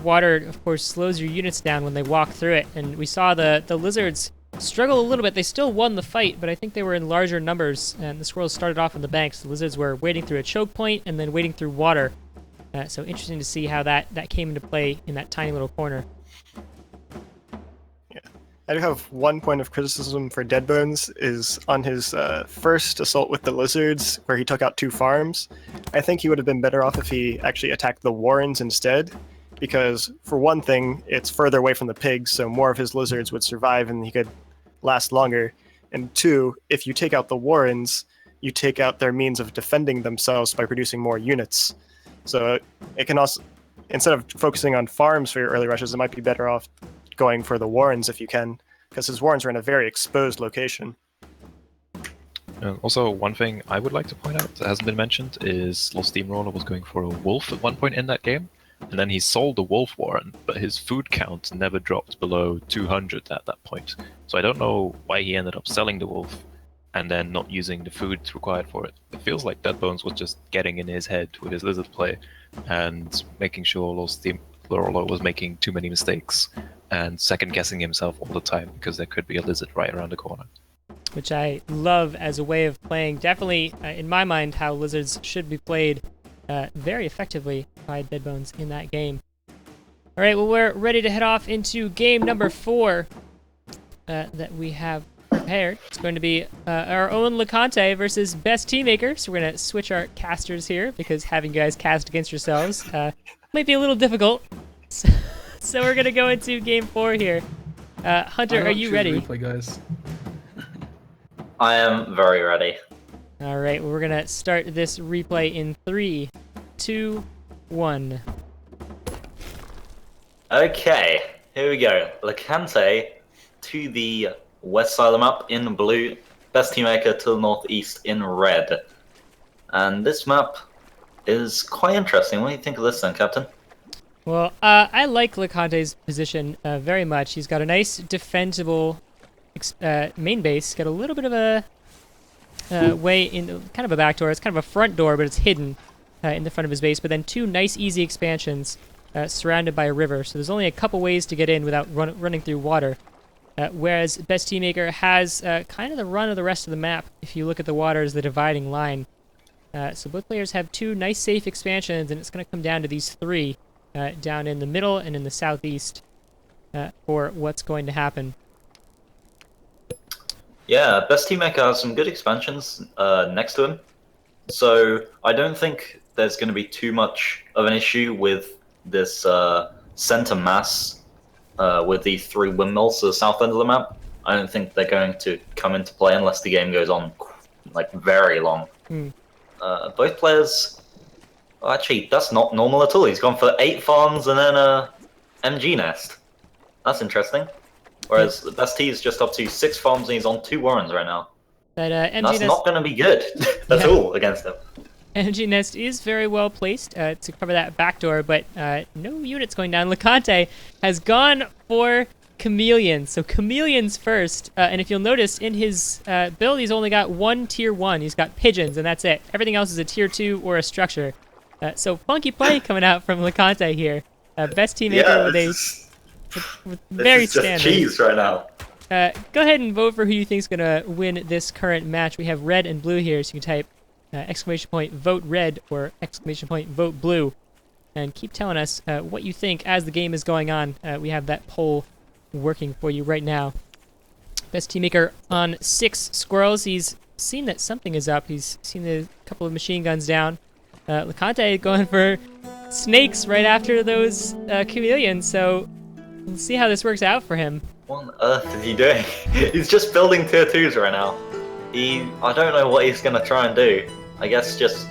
S1: Water, of course, slows your units down when they walk through it, and we saw the lizards struggle a little bit. They still won the fight, but I think they were in larger numbers, and the squirrels started off on the banks. The lizards were wading through a choke point and then wading through water. So interesting to see how that came into play in that tiny little corner.
S3: I do have one point of criticism for Deadbones is on his first assault with the lizards, where he took out 2 farms. I think he would have been better off if he actually attacked the Warrens instead, because for one thing, it's further away from the pigs, so more of his lizards would survive and he could last longer. And 2, if you take out the Warrens, you take out their means of defending themselves by producing more units. So it can also, instead of focusing on farms for your early rushes, it might be better off going for the Warrens if you can, because his Warrens are in a very exposed location.
S5: Also, one thing I would like to point out that hasn't been mentioned is Lil Steamroller was going for a wolf at one point in that game, and then he sold the wolf Warren, but his food count never dropped below 200 at that point. So I don't know why he ended up selling the wolf and then not using the food required for it. It feels like Deadbones was just getting in his head with his lizard play and making sure Lil Steamroller was making too many mistakes and second-guessing himself all the time because there could be a lizard right around the corner.
S1: Which I love as a way of playing. Definitely, in my mind, how lizards should be played very effectively by Deadbones in that game. All right, well, we're ready to head off into game number 4. that we have prepared. It's going to be our own LeConte versus Best Teammaker. So we're going to switch our casters here because having you guys cast against yourselves might be a little difficult. So we're going to go into game 4 here. Hunter, are you ready?
S4: Replay, guys.
S2: I am very ready.
S1: All right, well, we're going to start this replay in 3, 2, 1.
S2: Okay, here we go. LeConte to the west side of the map in blue, Best Teammaker to the northeast in red. And this map is quite interesting. What do you think of this then, Captain?
S1: Well, I like LeConte's position very much. He's got a nice defensible main base. Got a little bit of a way in, kind of a back door. It's kind of a front door, but it's hidden in the front of his base. But then 2 nice, easy expansions surrounded by a river. So there's only a couple ways to get in without running through water. Whereas Best Teammaker has kind of the run of the rest of the map. If you look at the water as the dividing line. So both players have 2 nice, safe expansions, and it's going to come down to these 3. Down in the middle and in the southeast for what's going to happen.
S2: Yeah, Best Teammaker has some good expansions next to him. So I don't think there's going to be too much of an issue with this center mass with the 3 windmills to the south end of the map. I don't think they're going to come into play unless the game goes on like very long. Both players... Well, actually, that's not normal at all. He's gone for 8 farms and then a MG nest. That's interesting. Whereas the Best T is just up to 6 farms and he's on 2 warrens right now.
S1: That MG
S2: that's
S1: nest,
S2: not going to be good at all against him.
S1: MG nest is very well placed to cover that back door, but no units going down. LeConte has gone for Chameleons. So Chameleons first. And if you'll notice, in his build, he's only got 1 tier 1. He's got pigeons, and that's it. Everything else is a tier 2 or a structure. So funky play coming out from LeConte here. Best Teammaker with very standard.
S2: Just cheese right now.
S1: Go ahead and vote for who you think is going to win this current match. We have red and blue here, so you can type ! Vote red or ! Vote blue. And keep telling us what you think as the game is going on. We have that poll working for you right now. Best Teammaker on 6 squirrels. He's seen that something is up. He's seen a couple of machine guns down. LeConte going for snakes right after those chameleons, so we'll see how this works out for him.
S2: What on earth is he doing? He's just building tier 2s right now. I don't know what he's going to try and do. I guess just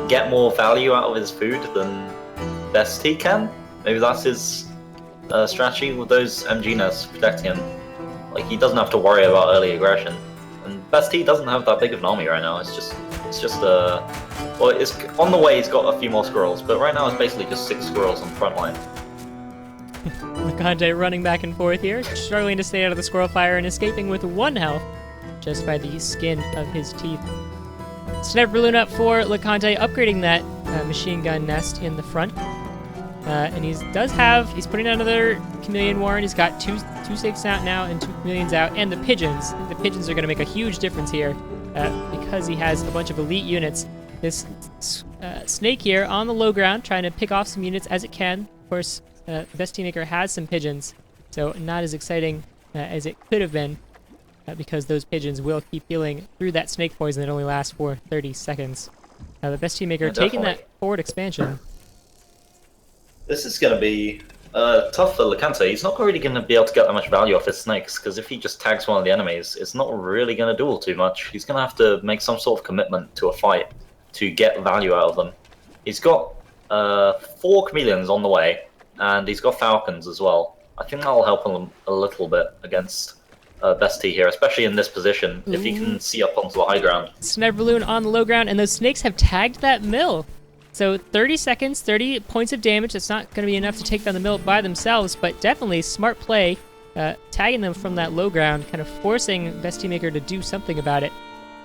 S2: get more value out of his food than best he can? Maybe that's his strategy with those MG nests protecting him. Like, he doesn't have to worry about early aggression. And best he doesn't have that big of an army right now. It's just well, it's on the way. He's got a few more squirrels, but right now it's basically just 6 squirrels on the front line.
S1: LeConte running back and forth here, struggling to stay out of the squirrel fire and escaping with 1 health just by the skin of his teeth. Sniper balloon up for LeConte, upgrading that machine gun nest in the front. And he's putting out another chameleon warren. He's got two snakes out now and 2 chameleons out, and the pigeons. I think the pigeons are going to make a huge difference here because he has a bunch of elite units. This snake here on the low ground, trying to pick off some units as it can. Of course, Best Teammaker has some pigeons, so not as exciting as it could have been, because those pigeons will keep healing through that snake poison that only lasts for 30 seconds. The Best Teammaker taking that forward expansion.
S2: This is going to be tough for LeConte. He's not really going to be able to get that much value off his snakes, because if he just tags one of the enemies, it's not really going to do all too much. He's going to have to make some sort of commitment to a fight to get value out of them. He's got 4 chameleons on the way, and he's got falcons as well. I think that'll help him a little bit against Best T here, especially in this position, if he can see up onto the high ground.
S1: Sniper balloon on the low ground, and those snakes have tagged that mill. So 30 seconds, 30 points of damage. That's not going to be enough to take down the mill by themselves, but definitely smart play, tagging them from that low ground, kind of forcing Best Teammaker to do something about it.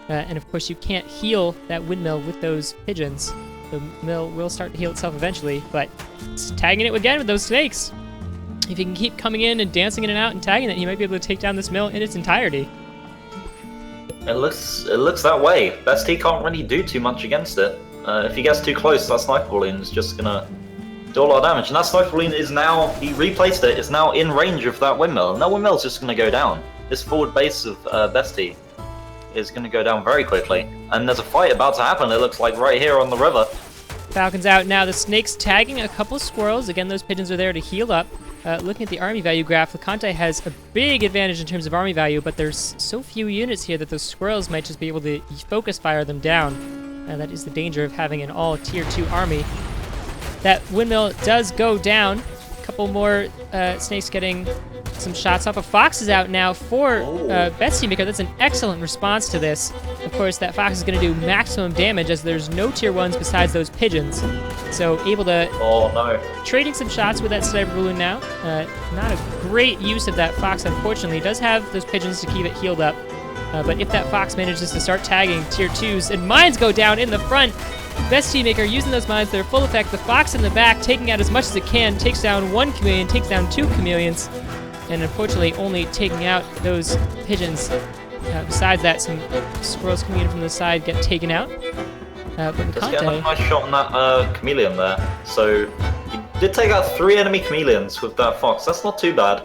S1: And of course, you can't heal that windmill with those pigeons. The mill will start to heal itself eventually, but it's tagging it again with those snakes. If he can keep coming in and dancing in and out and tagging it, he might be able to take down this mill in its entirety.
S2: It looks that way. Best T can't really do too much against it. If he gets too close, that sniper balloon is just gonna do a lot of damage. And that sniper balloon is now, he replaced it, is now in range of that windmill. And that windmill is just gonna go down. this forward base of Bestie is going to go down very quickly. And there's a fight about to happen, it looks like, right here on the river.
S1: Falcon's out now. The Snake's tagging a couple squirrels. Again, those pigeons are there to heal up. Looking at the army value graph, LeConte has a big advantage in terms of army value, but there's so few units here that those squirrels might just be able to focus fire them down. And that is the danger of having an all tier 2 army. That windmill does go down. A couple more Snakes getting some shots off. A Fox is out now for Best Teammaker. That's an excellent response to this. Of course, that Fox is going to do maximum damage as there's no tier 1s besides those pigeons. So able to trading some shots with that sniper balloon now. Not a great use of that Fox, unfortunately. He does have those pigeons to keep it healed up. But if that Fox manages to start tagging tier 2s and mines go down in the front, Best Teammaker using those mines, they're full effect. The Fox in the back taking out as much as it can, takes down 1 chameleon, takes down 2 chameleons, and unfortunately only taking out those pigeons. Besides that, some squirrels coming in from the side get taken out. But
S2: Just getting a nice shot on that chameleon there. So he did take out 3 enemy chameleons with that Fox. That's not too bad.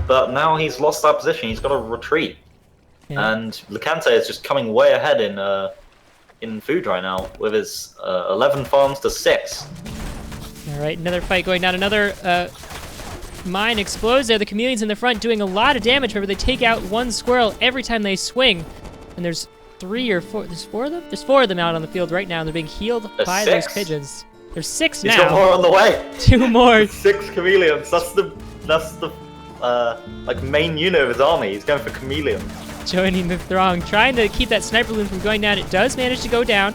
S2: But now he's lost that position. He's got to retreat. Yeah. And LeConte is just coming way ahead in food right now with his 11 farms to 6.
S1: All right, another fight going down. Another mine explodes there. The chameleons in the front doing a lot of damage. Remember, they take out 1 squirrel every time they swing. And there's 3 or 4. There's 4 of them? There's 4 of them out on the field right now, and they're being healed by 6. Those pigeons. There's 6 now.
S2: He's got more on the way.
S1: 2 more.
S2: 6 chameleons. That's the like main unit of his army. He's going for chameleons.
S1: Joining the throng, trying to keep that sniper balloon from going down. It does manage to go down.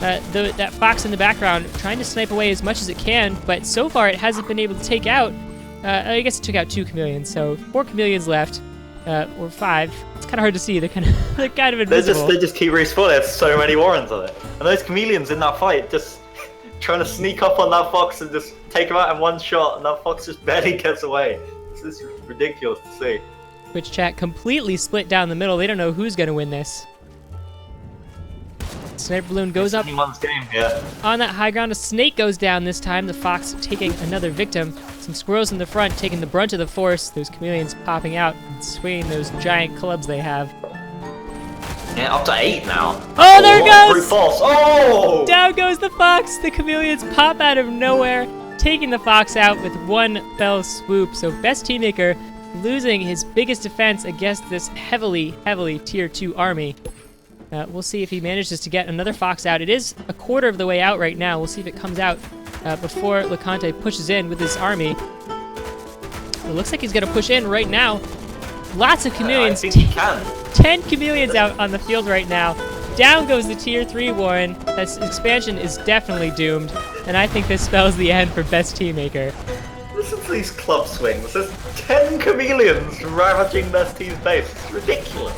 S1: That Fox in the background trying to snipe away as much as it can, but so far it hasn't been able to take out. I guess it took out 2 chameleons, so 4 chameleons left, or 5. It's kind of hard to see. They're kind of invisible.
S2: They just keep respawning. There's so many warrens on it, and those chameleons in that fight just trying to sneak up on that Fox and just take him out in 1 shot, and that Fox just barely gets away. This is ridiculous to see.
S1: Twitch chat completely split down the middle. They don't know who's going to win this. Sniper balloon goes up
S2: anyone's game here.
S1: On that high ground. A snake goes down this time. The Fox taking another victim. Some squirrels in the front taking the brunt of the force. Those chameleons popping out and swinging those giant clubs they have.
S2: Yeah, up to 8 now.
S1: Oh, there it goes!
S2: Brute force. Oh!
S1: Down goes the Fox. The chameleons pop out of nowhere, taking the Fox out with 1 fell swoop. So Best Teammaker losing his biggest defense against this heavily tier 2 army. We'll see if he manages to get another Fox out. It is a quarter of the way out right now. We'll see if it comes out before LeConte pushes in with his army. It looks like he's going to push in right now. Lots of chameleons.
S2: I think he can.
S1: 10 chameleons out on the field right now. Down goes the tier 3 Warren. This expansion is definitely doomed, and I think this spells the end for Best Teammaker.
S2: Listen to these club swings. There's 10 chameleons ravaging Best Team's base. It's ridiculous.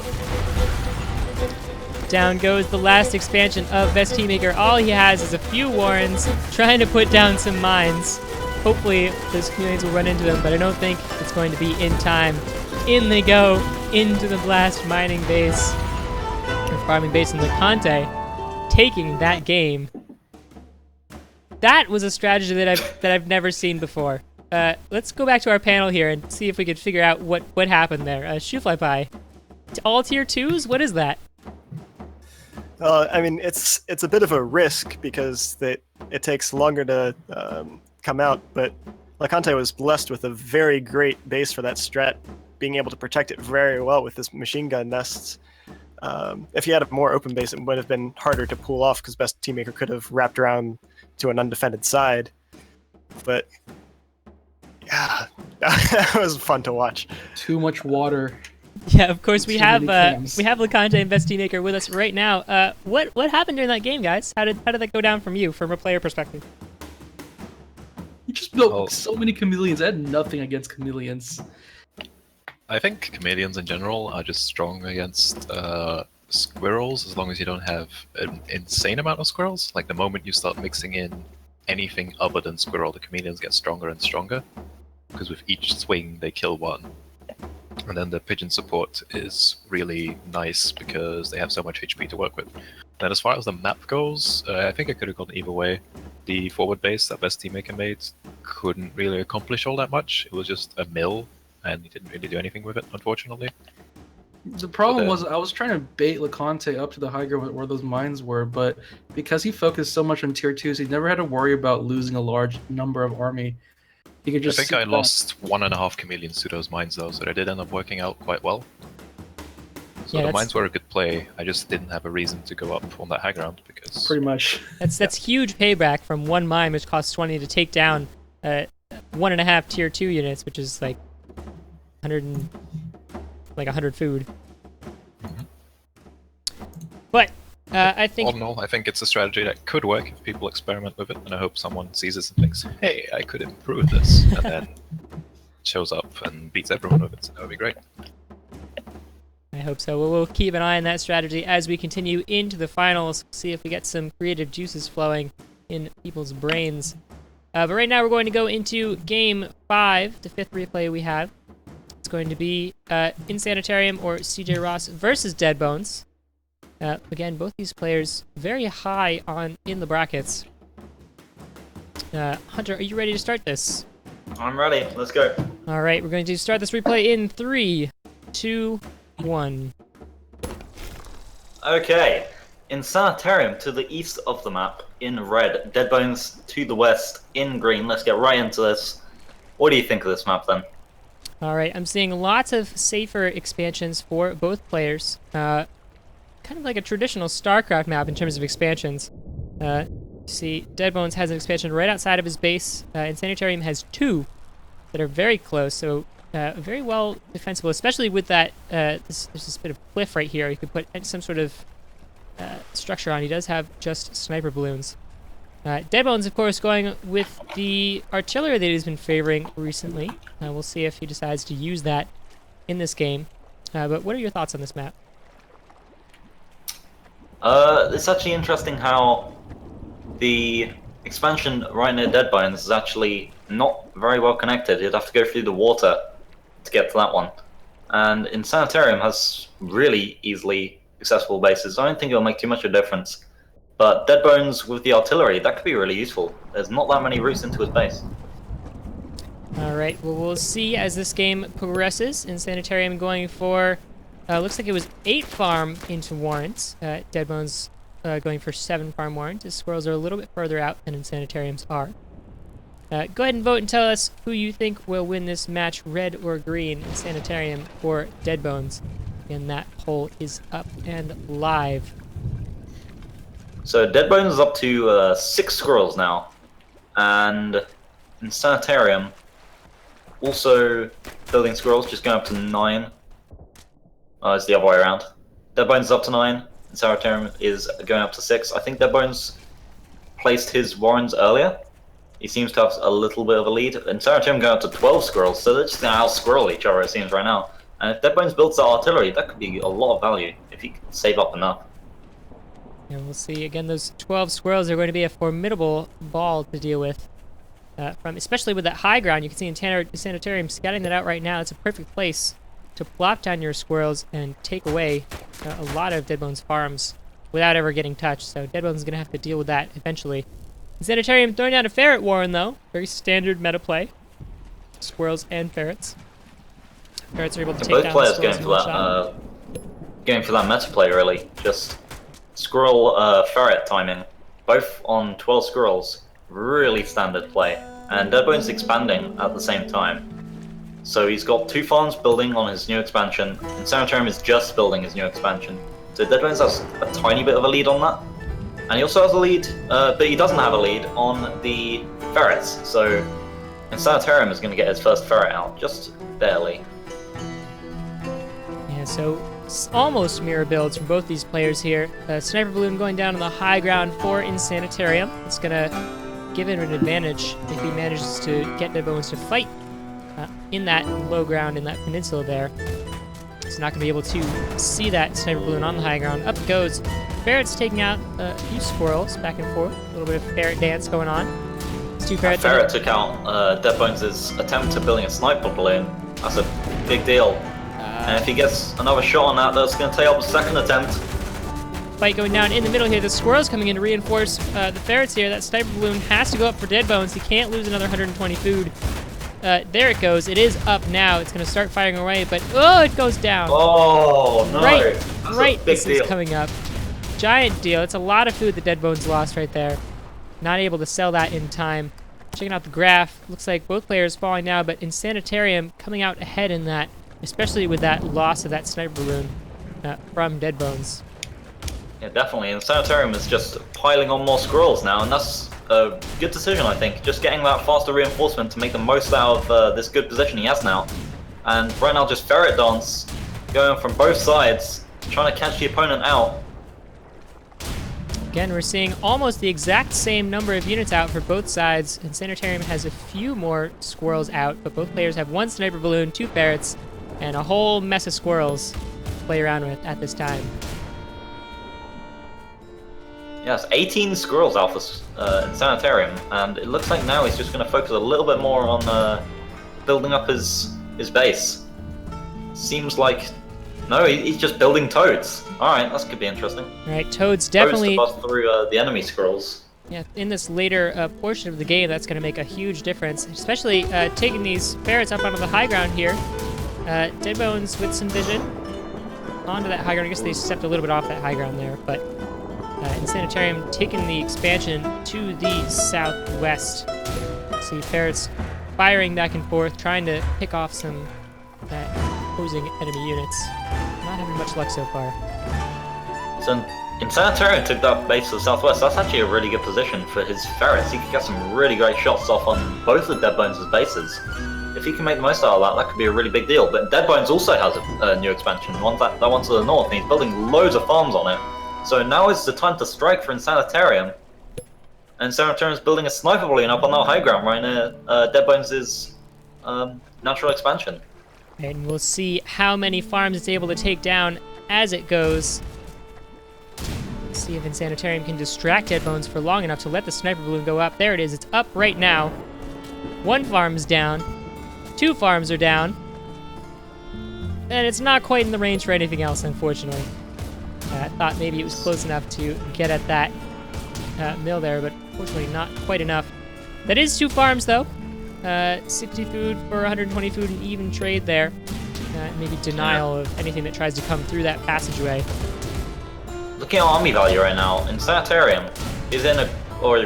S1: Down goes the last expansion of Best Teammaker. All he has is a few Warrens trying to put down some mines. Hopefully those chameleons will run into them, but I don't think it's going to be in time. In they go into the blast mining base, or farming base in LeConte, taking that game. That was a strategy that I've never seen before. Let's go back to our panel here and see if we could figure out what happened there. Shoefly all tier 2s? What is that?
S3: I mean, it's a bit of a risk because it takes longer to come out, but LeConte was blessed with a very great base for that strat, being able to protect it very well with his machine gun nests. If he had a more open base, it would have been harder to pull off because Best Teammaker could have wrapped around to an undefended side. But yeah, that was fun to watch.
S4: Too much water.
S1: Yeah, of course we have LeConte and Best Teammaker with us right now. What happened during that game, guys? How did that go down from a player perspective?
S4: You just built so many chameleons. I had nothing against chameleons.
S5: I think chameleons in general are just strong against squirrels as long as you don't have an insane amount of squirrels. Like the moment you start mixing in anything other than squirrel, the chameleons get stronger and stronger because with each swing they kill 1. And then the pigeon support is really nice because they have so much HP to work with. And as far as the map goes, I think it could have gone either way. The forward base that Best Teammaker made couldn't really accomplish all that much. It was just a mill, and he didn't really do anything with it, unfortunately.
S4: The problem
S5: Okay.
S4: was I was trying to bait LeConte up to the high ground where those mines were, but because he focused so much on tier 2s, he never had to worry about losing a large number of army. He could
S5: I
S4: just
S5: think
S4: sit
S5: I
S4: back.
S5: lost 1.5 chameleons to those mines though, so they did end up working out quite well. So
S1: Yeah,
S5: the mines were a good play. I just didn't have a reason to go up on that high ground because
S4: Pretty much.
S1: That's huge payback from one mine, which costs 20 to take down 1.5 tier 2 units, which is like 100 food. But I think
S5: all in all, I think it's a strategy that could work if people experiment with it, and I hope someone sees this and thinks, "Hey, I could improve this," and then shows up and beats everyone with it. So that would be great.
S1: I hope so. We'll keep an eye on that strategy as we continue into the finals. See if we get some creative juices flowing in people's brains. But right now we're going to go into Game 5, the 5th replay we have. It's going to be In Sanitarium or CJ Ross versus Dead Bones. Again, both these players very high in the brackets. Hunter, are you ready to start this?
S2: I'm ready. Let's go.
S1: All right, we're going to start this replay in 3, 2, 1.
S2: Okay. In Sanitarium to the east of the map in red. Dead Bones to the west in green. Let's get right into this. What do you think of this map then?
S1: All right, I'm seeing lots of safer expansions for both players. Kind of like a traditional StarCraft map in terms of expansions. See, Dead Bones has an expansion right outside of his base, and Sanitarium has 2 that are very close, so very well defensible, especially with that, there's this bit of cliff right here. You could put some sort of structure on. He does have just sniper balloons. Dead Bones, of course, going with the artillery that he's been favoring recently. We'll see if he decides to use that in this game. But what are your thoughts on this map?
S2: It's actually interesting how the expansion right near Dead Bones is actually not very well connected. You'd have to go through the water to get to that one. And in Sanitarium has really easily accessible bases. I don't think it'll make too much of a difference. But Dead Bones with the artillery, that could be really useful. There's not that many routes into his base.
S1: Alright, well, we'll see as this game progresses. In Sanitarium going for, looks like it was 8 farm into warrants. Dead Bones going for 7 farm warrants. His squirrels are a little bit further out than in Sanitarium's are. Go ahead and vote and tell us who you think will win this match, red or green, in Sanitarium or Dead Bones. And that poll is up and live.
S2: So Dead Bones is up to 6 squirrels now. And in Sanitarium, also building squirrels, just going up to 9. It's the other way around. Dead Bones is up to 9, and Sanitarium is going up to 6. I think Dead Bones placed his warrens earlier. He seems to have a little bit of a lead. And Sanitarium going up to 12 squirrels, so they're just going to out-squirrel each other, it seems, right now. And if Dead Bones builds that artillery, that could be a lot of value if he can save up enough.
S1: And we'll see. Again, those 12 squirrels are going to be a formidable ball to deal with. Especially with that high ground. You can see in Sanitarium scouting that out right now. It's a perfect place to plop down your squirrels and take away a lot of Dead Bones farms without ever getting touched. So Dead Bones is going to have to deal with that eventually. Sanitarium throwing down a ferret warren, though. Very standard meta play. Squirrels and ferrets. Ferrets are able to take
S2: Both
S1: down
S2: players
S1: the
S2: going
S1: squirrels
S2: for
S1: in one shot.
S2: that, going for that meta play, really. Just squirrel ferret timing, both on 12 squirrels. Really standard play. And Dead Bones expanding at the same time. So he's got 2 farms building on his new expansion, and Sanitarium is just building his new expansion. So Dead Bones has a tiny bit of a lead on that. And he also has a lead, but he doesn't have a lead on the ferrets. So and Sanitarium is going to get his first ferret out, just barely.
S1: Yeah, so almost mirror builds from both these players here. Sniper Balloon going down on the high ground for In Sanitarium. It's going to give him an advantage if he manages to get Dead Bones to fight in that low ground, in that peninsula there. He's not going to be able to see that Sniper Balloon on the high ground. Up it goes. Ferret's taking out a few squirrels back and forth. A little bit of ferret dance going on. It's 2 ferrets.
S2: Ferret took out Dead Bones' attempt at building a sniper balloon. That's a big deal. And if he gets another shot on that, that's going to take up a second attempt.
S1: Fight going down in the middle here. The squirrels coming in to reinforce the ferrets here. That sniper balloon has to go up for Dead Bones. He can't lose another 120 food. There it goes. It is up now. It's going to start firing away, but oh, it goes down.
S2: Oh, no.
S1: Right,
S2: That's
S1: right.
S2: a big
S1: This
S2: deal.
S1: is coming up. Giant deal. It's a lot of food that Dead Bones lost right there. Not able to sell that in time. Checking out the graph. Looks like both players falling now, but Insanitarium coming out ahead in that, especially with that loss of that sniper balloon from Dead Bones.
S2: Yeah, definitely. And Sanitarium is just piling on more scrolls now, and that's a good decision, I think. Just getting that faster reinforcement to make the most out of this good position he has now. And right now, just Ferret Dance going from both sides, trying to catch the opponent out.
S1: Again, we're seeing almost the exact same number of units out for both sides, and Sanitarium has a few more squirrels out, but both players have 1 sniper balloon, 2 ferrets, and a whole mess of squirrels to play around with at this time.
S2: Yes, 18 squirrels out for Sanitarium, and it looks like now he's just going to focus a little bit more on building up his base. Seems like... No, he's just building toads. Alright, that could be interesting.
S1: All right, Toads definitely...
S2: Toads to bust through the enemy squirrels.
S1: Yeah, in this later portion of the game, that's going to make a huge difference, especially taking these ferrets up onto the high ground here. Dead Bones with some vision onto that high ground. I guess they stepped a little bit off that high ground there, but Insanitarium taking the expansion to the southwest. See ferrets firing back and forth, trying to pick off some opposing enemy units. Not having much luck so far.
S2: So Insanitarium took that base to the southwest. That's actually a really good position for his ferrets. He could get some really great shots off on both of Dead Bones' bases. If he can make the most out of that, that could be a really big deal. But Dead Bones also has a new expansion, that one to the north, and he's building loads of farms on it. So now is the time to strike for Insanitarium. And Insanitarium's building a sniper balloon up on that high ground right near Dead Bones' natural expansion.
S1: And we'll see how many farms it's able to take down as it goes. Let's see if Insanitarium can distract Dead Bones for long enough to let the sniper balloon go up. There it is. It's up right now. 1 farm's down. 2 farms are down. And it's not quite in the range for anything else, unfortunately. I thought maybe it was close enough to get at that mill there, but unfortunately not quite enough. That is 2 farms, though. 60 food for 120 food, and even trade there. Maybe denial of anything that tries to come through that passageway.
S2: Looking at army value right now, Insanitarium is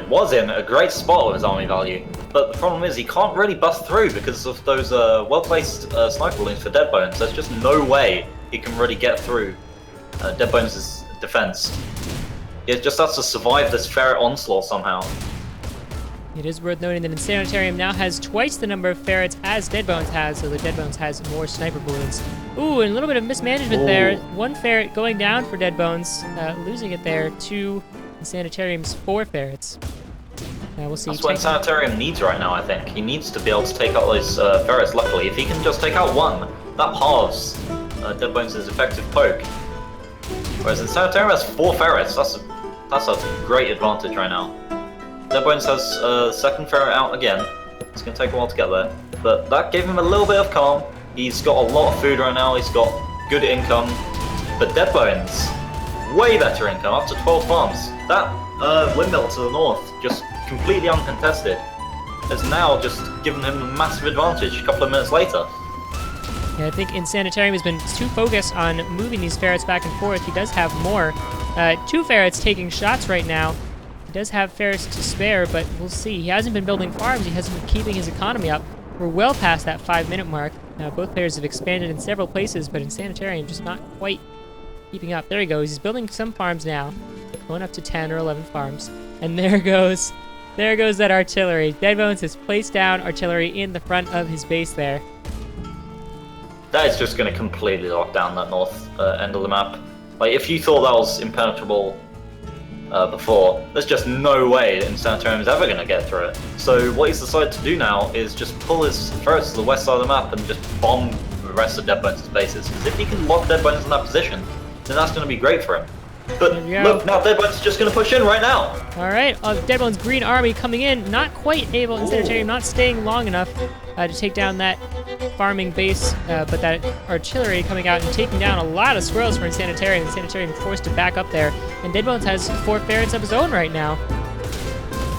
S2: was in a great spot with his army value. But the problem is he can't really bust through because of those well-placed sniper balloons for Dead Bones. There's just no way he can really get through Dead Bones' defense. He just has to survive this ferret onslaught somehow.
S1: It is worth noting that Insanitarium now has twice the number of ferrets as Dead Bones has, so the Dead Bones has more sniper balloons. Ooh, and a little bit of mismanagement there. 1 ferret going down for Dead Bones, losing it there to Insanitarium's 4 ferrets. We'll see.
S2: That's what Insanitarium needs right now, I think. He needs to be able to take out those ferrets, luckily. If he can just take out 1, that halves Dead Bones' effective poke. Whereas Insanitarium has 4 ferrets. That's a great advantage right now. Dead Bones has second ferret out again. It's going to take a while to get there. But that gave him a little bit of calm. He's got a lot of food right now. He's got good income. But Dead Bones, way better income, up to 12 farms. That windmill to the north, just completely uncontested, has now just given him a massive advantage a couple of minutes later.
S1: Yeah, I think Insanitarium has been too focused on moving these ferrets back and forth. He does have more. 2 ferrets taking shots right now. He does have ferrets to spare, but we'll see. He hasn't been building farms. He hasn't been keeping his economy up. We're well past that 5-minute mark. Both players have expanded in several places, but Insanitarium just not quite keeping up. There he goes. He's building some farms now, going up to 10 or 11 farms. And there goes that artillery. Dead Bones has placed down artillery in the front of his base there.
S2: That is just going to completely lock down that north end of the map. Like, if you thought that was impenetrable before, there's just no way that Insanitarium is ever going to get through it. So what he's decided to do now is just pull his ferrets to the west side of the map and just bomb the rest of Dead Bones' bases. Because if he can lock Dead Bones in that position, then that's going to be great for him. But look, now Dead Bones is just going to push in right now.
S1: All right, Dead Bones' green army coming in, not quite able, Insanitarium not staying long enough to take down that farming base, but that artillery coming out and taking down a lot of squirrels for Insanitarium. Insanitarium forced to back up there, and Dead Bones has 4 ferrets of his own right now.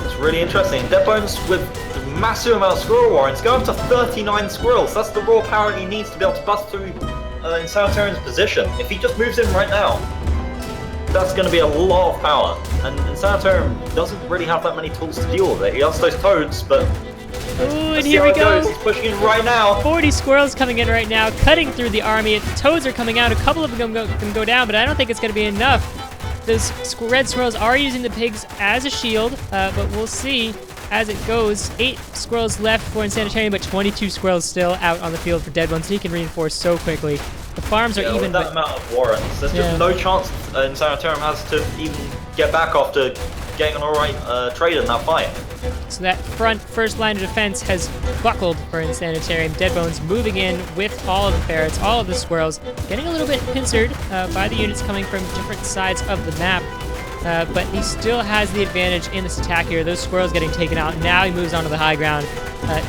S2: It's really interesting. Dead Bones with massive amount of squirrel warrants, go up to 39 squirrels. That's the raw power he needs to be able to bust through in Sanitarium's position. If he just moves in right now, that's going to be a lot of power. And Sanitarium doesn't really have that many tools to deal with it. He has those toads, but
S1: Ooh, and here we go.
S2: He's pushing in right now.
S1: 40 squirrels coming in right now, cutting through the army. The toads are coming out. A couple of them can go down, but I don't think it's going to be enough. Those red squirrels are using the pigs as a shield, but we'll see as it goes. 8 squirrels left for Insanitarium, but 22 squirrels still out on the field for Dead Ones. He can reinforce so quickly. The farms are even.
S2: With that amount of warrants, there's just no chance Insanitarium has to even get back after getting an alright trade in that fight.
S1: So that first line of defense has buckled for Insanitarium. Deadbones moving in with all of the ferrets, all of the squirrels, getting a little bit pincered by the units coming from different sides of the map. But he still has the advantage in this attack here. Those squirrels getting taken out. Now he moves on to the high ground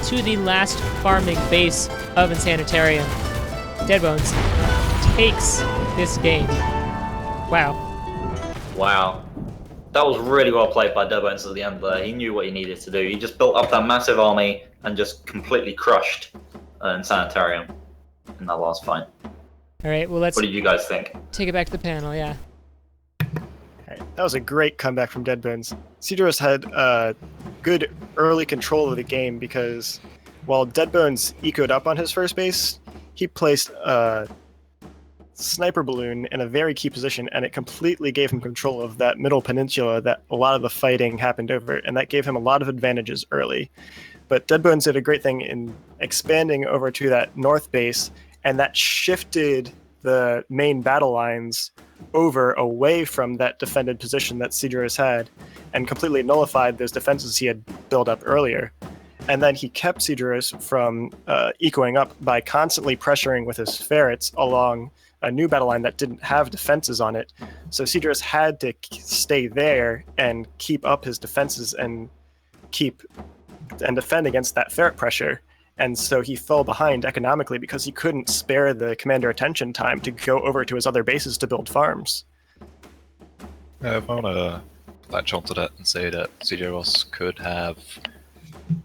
S1: to the last farming base of Insanitarium. Deadbones takes this game.
S2: Wow. That was really well played by Deadbones at the end there. He knew what he needed to do. He just built up that massive army and just completely crushed Insanitarium in that last fight.
S1: All right, well, let's
S2: What did you guys think?
S1: take it back to the panel, yeah.
S3: That was a great comeback from Deadbones. Cedros had good early control of the game because while Deadbones ecoed up on his first base, he placed a sniper balloon in a very key position, and it completely gave him control of that middle peninsula that a lot of the fighting happened over, and that gave him a lot of advantages early. But Deadbones did a great thing in expanding over to that north base, and that shifted the main battle lines over away from that defended position that Cedros had, and completely nullified those defenses he had built up earlier. And then he kept Cedros from ecoing up by constantly pressuring with his ferrets along a new battle line that didn't have defenses on it. So Cedros had to stay there and keep up his defenses and defend against that ferret pressure. And so he fell behind economically because he couldn't spare the commander attention time to go over to his other bases to build farms.
S5: I want to latch onto that and say that Cedros could have.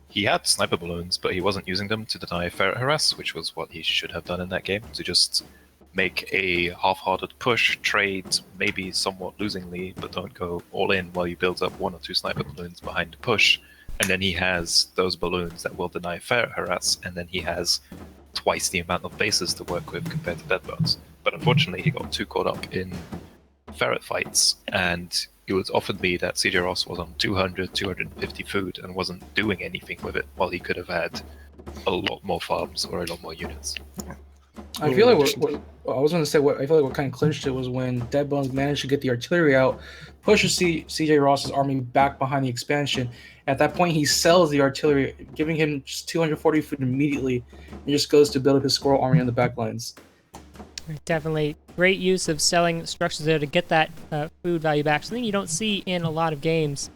S5: He had sniper balloons, but he wasn't using them to deny ferret harass, which was what he should have done in that game, to just make a half-hearted push, trade, maybe somewhat losingly, but don't go all in while you build up 1 or 2 sniper balloons behind the push. And then he has those balloons that will deny ferret harass, and then he has twice the amount of bases to work with compared to Deadbones. But unfortunately, he got too caught up in ferret fights, and it would often be that CJ Ross was on 200, 250 food and wasn't doing anything with it, while he could have had a lot more farms or a lot more units.
S4: I feel like I was going to say I feel like what kind of clinched it was when Deadbones managed to get the artillery out, pushes CJ Ross's army back behind the expansion. At that point, he sells the artillery, giving him just 240 food immediately, and just goes to build up his squirrel army on the back lines.
S1: Definitely great use of selling structures there to get that food value back. Something you don't see in a lot of games.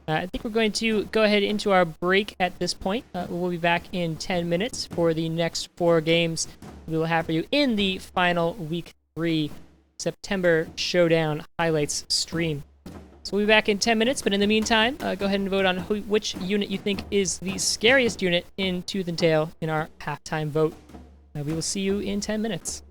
S1: I think we're going to go ahead into our break at this point. We'll be back in 10 minutes for the next 4 games we will have for you in the final Week 3 September Showdown Highlights stream. So we'll be back in 10 minutes, but in the meantime, go ahead and vote on which unit you think is the scariest unit in Tooth and Tail in our halftime vote. We will see you in 10 minutes.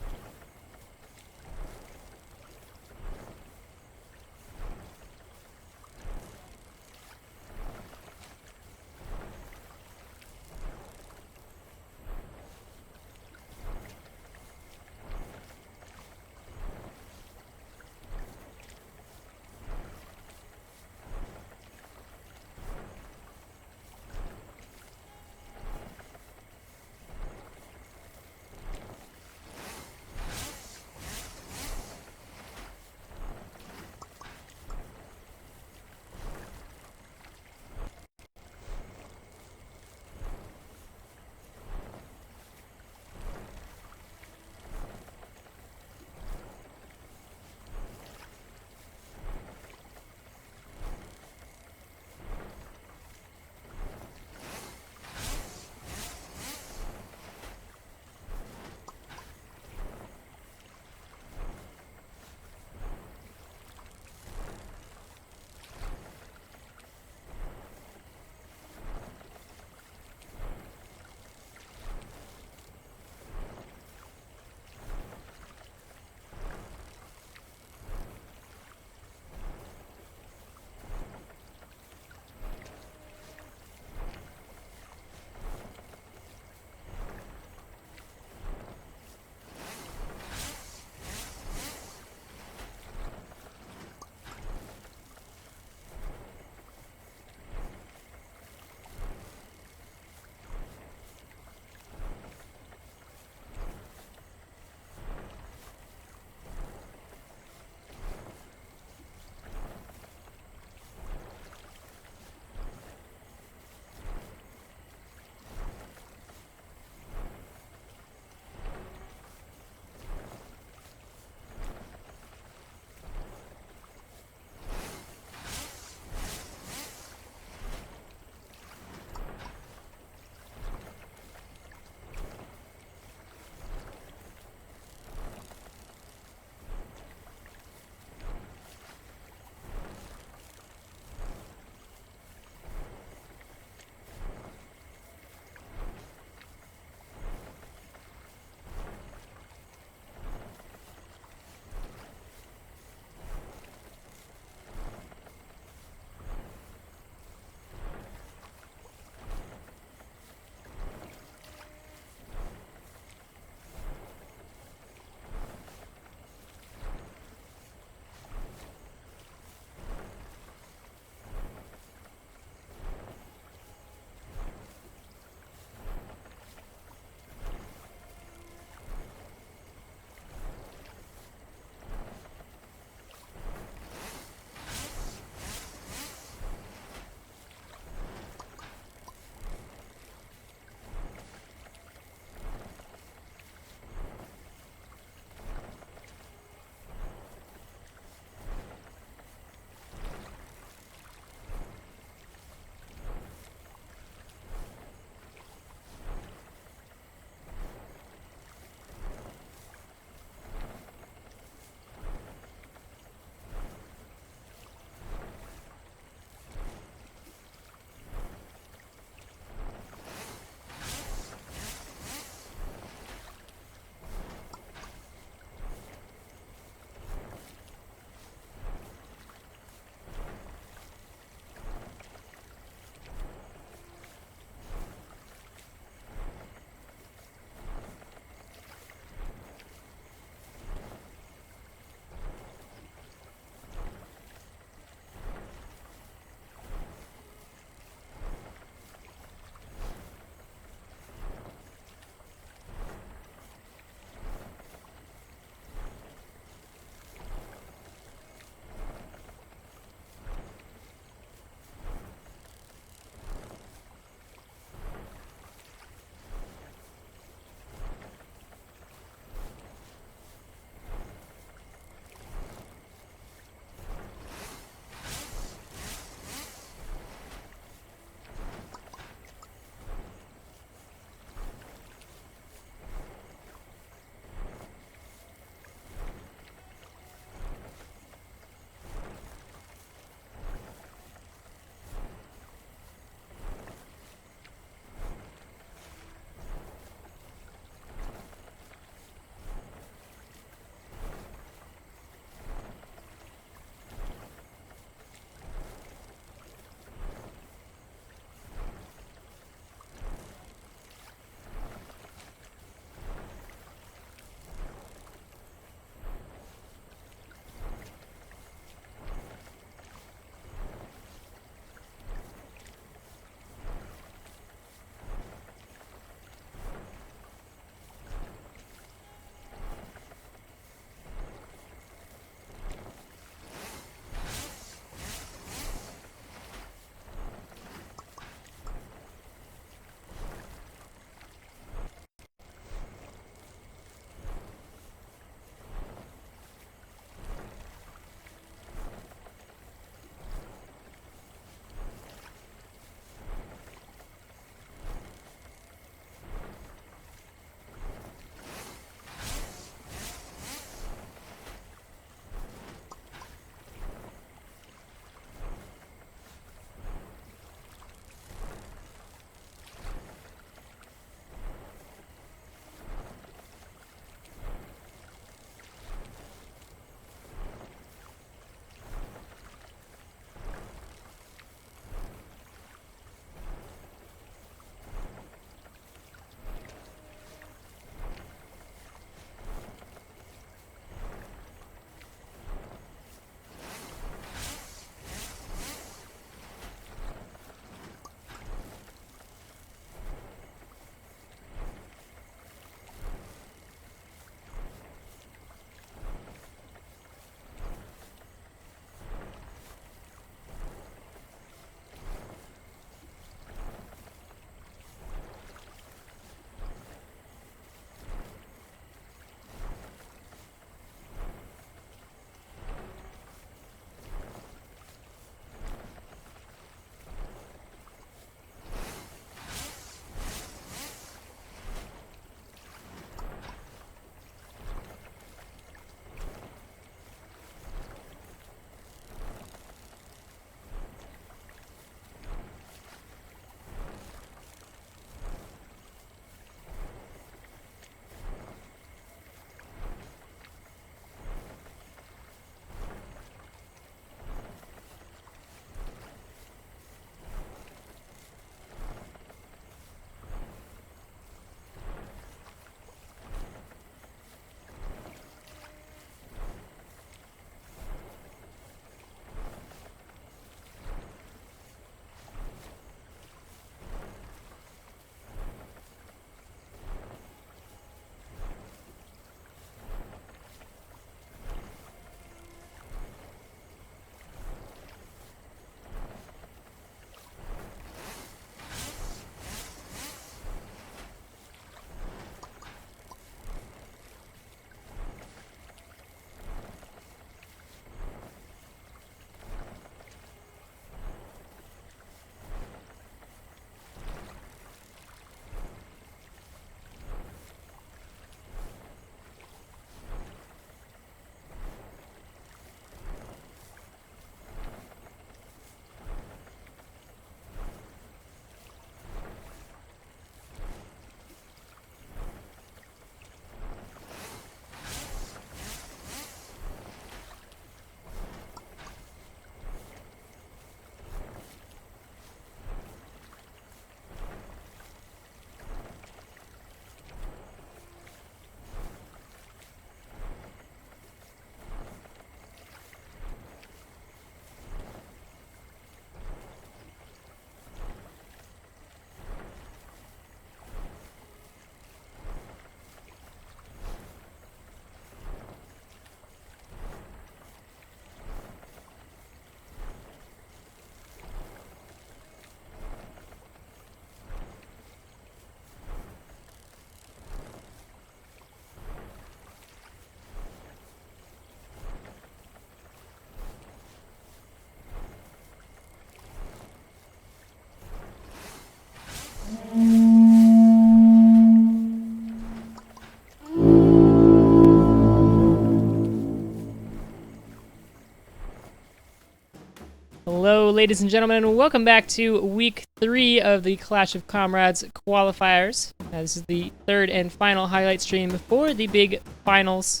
S1: ladies and gentlemen, and welcome back to week 3 of the Clash of Comrades qualifiers. This is the third and final highlight stream for the big finals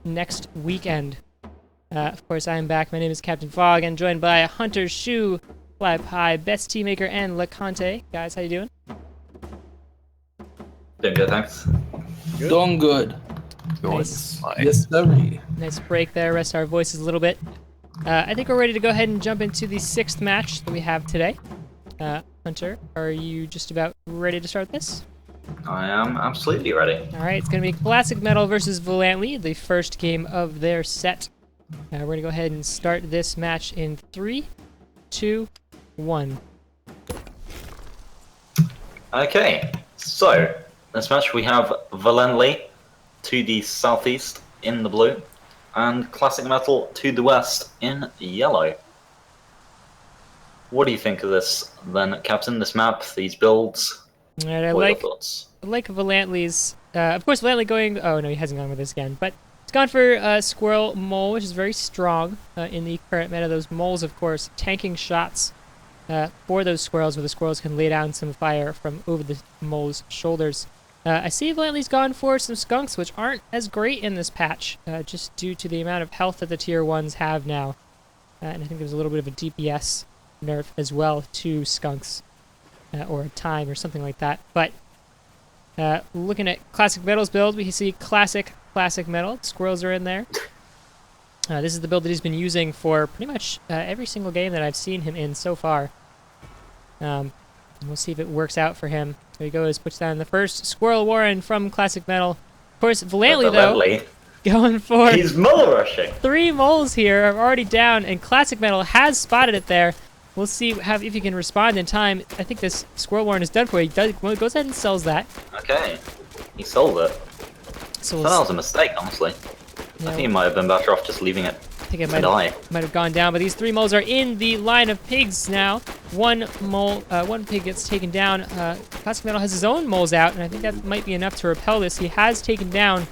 S1: next weekend. Of course, I am back. My name is Captain Fog, and joined by Hunter, Shu, Fly Pie, Best Teammaker, and LeConte. Guys, how you doing?
S2: Doing good, thanks.
S4: Doing good.
S1: Nice.
S4: Yes, sir.
S1: Nice break there. Rest our voices a little bit. I think we're ready to go ahead and jump into the 6th match that we have today. Hunter, are you just about ready to start this?
S2: I am absolutely ready.
S1: All right, it's going to be Classic Metal versus Valantly, the first game of their set. We're going to go ahead and start this match in 3, 2, 1.
S2: Okay, so this match we have Valently to the southeast in the blue, and Classic Metal to the west in yellow. What do you think of this, then, Captain? This map, these builds?
S1: All right,
S2: What are your thoughts?
S1: I like Valantly's. Of course, Valantly going. Oh no, he hasn't gone with this again. But it's gone for Squirrel Mole, which is very strong in the current meta. Those moles, of course, tanking shots for those squirrels, where the squirrels can lay down some fire from over the mole's shoulders. I see Valantly's gone for some skunks, which aren't as great in this patch, just due to the amount of health that the tier 1s have now. And I think there's a little bit of a DPS nerf as well to skunks, or a time or something like that. But looking at Classic Metal's build, we can see Classic Metal. Squirrels are in there. This is the build that he's been using for pretty much every single game that I've seen him in so far. And we'll see if it works out for him. There he goes, puts down the first Squirrel Warren from Classic Metal. Of course, Valantly, though, going for...
S2: He's mole rushing.
S1: 3 moles here are already down, and Classic Metal has spotted it there. We'll see if he can respond in time. I think this Squirrel Warren is done for. He goes ahead and sells that.
S2: Okay, he sold it.
S1: So
S2: That was a mistake, honestly. I think he might have been better off just leaving it.
S1: I think it might have gone down, but these 3 moles are in the line of pigs now. One pig gets taken down. Classic Metal has his own moles out, and I think that might be enough to repel this. He has taken down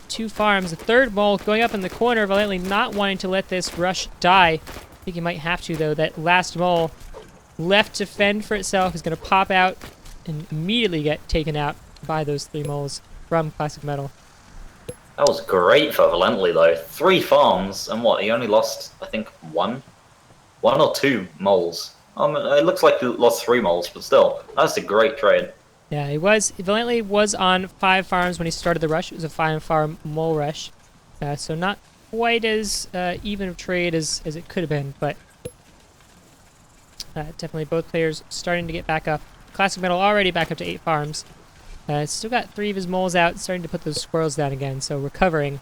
S1: 2 farms. The 3rd mole going up in the corner, Valantly not wanting to let this rush die. I think he might have to, though. That last mole left to fend for itself is going to pop out and immediately get taken out by those 3 moles from Classic Metal.
S2: That was great for Valently, though. 3 farms, and what? He only lost, I think, 1 or 2 moles. It looks like he lost 3 moles, but still, that's a great trade.
S1: Yeah, Valantly was on 5 farms when he started the rush. It was a 5-farm mole rush, so not quite as even of trade as it could have been, but definitely both players starting to get back up. Classic Metal already back up to 8 farms. Still got 3 of his moles out, starting to put those squirrels down again, so recovering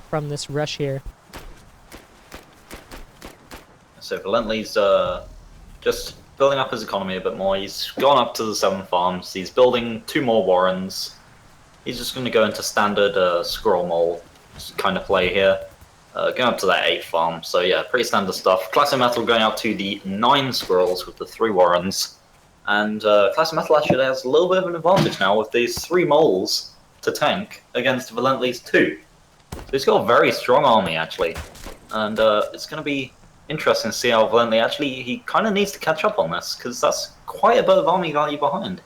S1: from this rush here.
S2: So Valently's just building up his economy a bit more. He's gone up to the 7 farms. He's building 2 more warrens. He's just going to go into standard squirrel mole kind of play here. Going up to that 8 farm. So yeah, pretty standard stuff. Classic Metal going out to the 9 squirrels with the 3 warrens. And Classic Metal actually has a little bit of an advantage now with these 3 moles to tank against Valently's 2. So he's got a very strong army, actually. And it's going to be interesting to see how Valently actually, he kind of needs to catch up on this, because that's quite a bit of army value behind.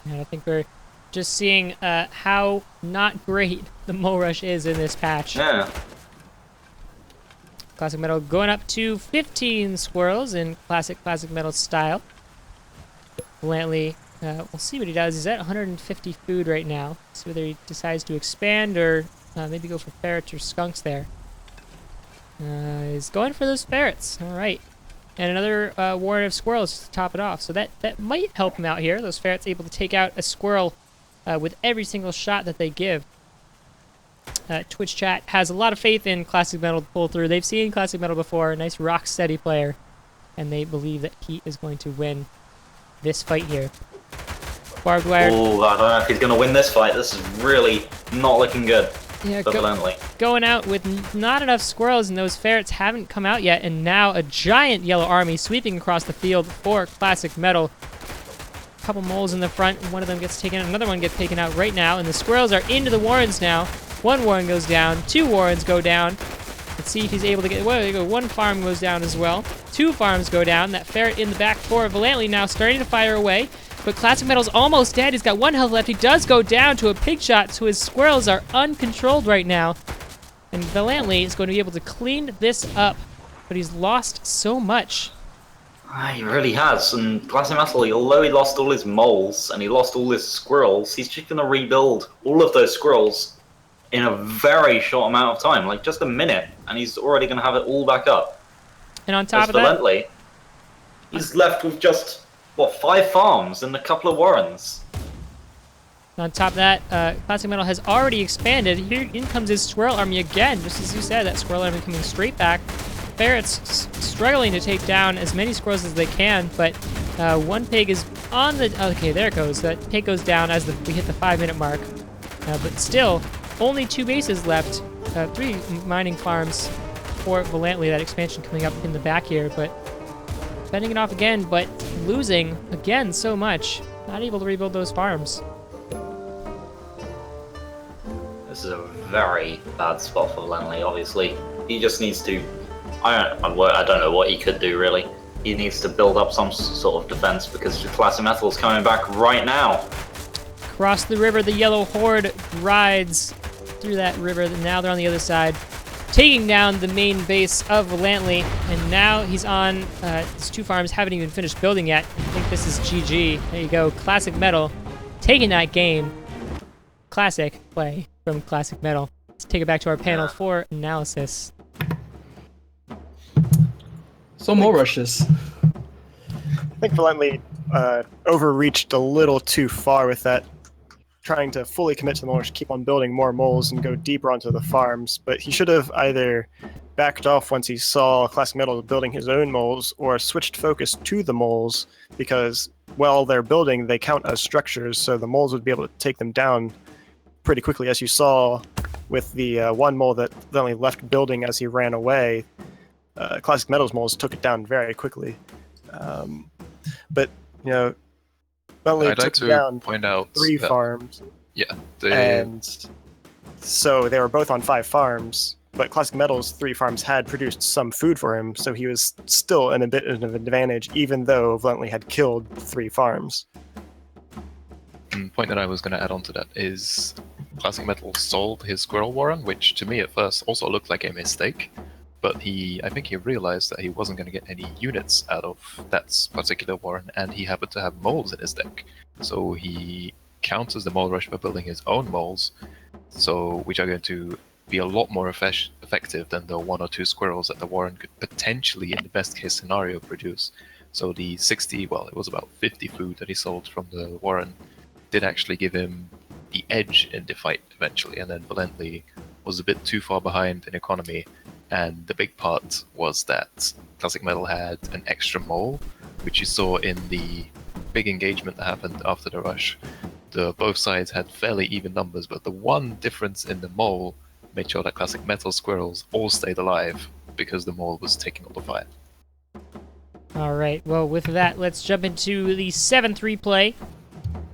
S1: And I think we're just seeing how not great the mole rush is in this patch.
S2: Yeah.
S1: Classic Metal going up to 15 squirrels in Classic Metal style. Valantly, we'll see what he does. He's at 150 food right now. See whether he decides to expand or maybe go for ferrets or skunks there. He's going for those ferrets. All right. And another warren of squirrels to top it off. So that might help him out here. Those ferrets able to take out a squirrel with every single shot that they give. Twitch chat has a lot of faith in Classic Metal to pull through. They've seen Classic Metal before. A nice rock steady player. And they believe that he is going to win this fight here. Barbed wire.
S2: Oh, I don't know if he's going to win this fight. This is really not looking good for Valently.
S1: Going out with not enough squirrels, and those ferrets haven't come out yet, and now a giant yellow army sweeping across the field for Classic Metal. A couple moles in the front, and one of them gets taken out. Another one gets taken out right now, and the squirrels are into the warrens now. 1 warren goes down, 2 warrens go down. Let's see if he's able to get... Well, there you go. One farm goes down as well. 2 farms go down. That ferret in the back for Valently now starting to fire away. But Classic Metal's almost dead. He's got 1 health left. He does go down to a pig shot, so his squirrels are uncontrolled right now. And Valently is going to be able to clean this up. But he's lost so much.
S2: He really has. And Classic Metal, although he lost all his moles and he lost all his squirrels, he's just going to rebuild all of those squirrels in a very short amount of time, like just a minute, and he's already going to have it all back up.
S1: And on top of
S2: Valently, he's left with just, what, 5 farms and a couple of warrens.
S1: On top of that, Classic Metal has already expanded. Here in comes his squirrel army again, just as you said, that squirrel army coming straight back. Ferrets struggling to take down as many squirrels as they can, but 1 pig is on the... Okay, there it goes. That pig goes down as we hit the 5-minute mark. But still, only 2 bases left. 3 mining farms for Valently, that expansion coming up in the back here, but fending it off again, but losing again so much. Not able to rebuild those farms.
S2: This is a very bad spot for Valently, obviously. He just needs to... I don't know what he could do, really. He needs to build up some sort of defense, because Classic Metal is coming back right now.
S1: Across the river, the Yellow Horde rides through that river. Now they're on the other side, taking down the main base of Valently, and now he's on his 2 farms, haven't even finished building yet. I think this is GG. There you go, Classic Metal taking that game. Classic play from Classic Metal. Let's take it back to our panel for analysis.
S4: So more rushes.
S3: I think Valently overreached a little too far with that, trying to fully commit to the moles, keep on building more moles and go deeper onto the farms. But he should have either backed off once he saw Classic Metal building his own moles, or switched focus to the moles, because while they're building, they count as structures, so the moles would be able to take them down pretty quickly, as you saw with the 1 mole that Valently left building as he ran away. Classic Metal's moles took it down very quickly. But, you know, Valently took down
S5: point out
S3: 3 farms.
S5: Yeah.
S3: And so they were both on 5 farms, but Classic Metal's 3 farms had produced some food for him, so he was still in a bit of an advantage, even though Valently had killed 3 farms.
S5: The point that I was going to add on to that is Classic Metal sold his Squirrel Warren, which to me at first also looked like a mistake. But I think he realized that he wasn't going to get any units out of that particular Warren, and he happened to have moles in his deck. So he counters the mole rush by building his own moles, which are going to be a lot more effective than the 1 or 2 squirrels that the Warren could potentially, in the best case scenario, produce. So the 60, well, it was about 50 food that he sold from the Warren did actually give him the edge in the fight eventually, and then Valently was a bit too far behind in economy. And the big part was that Classic Metal had an extra mole, which you saw in the big engagement that happened after the rush. Both sides had fairly even numbers, but the one difference in the mole made sure that Classic Metal squirrels all stayed alive, because the mole was taking all the fire.
S1: All right, well, with that, let's jump into the 7th replay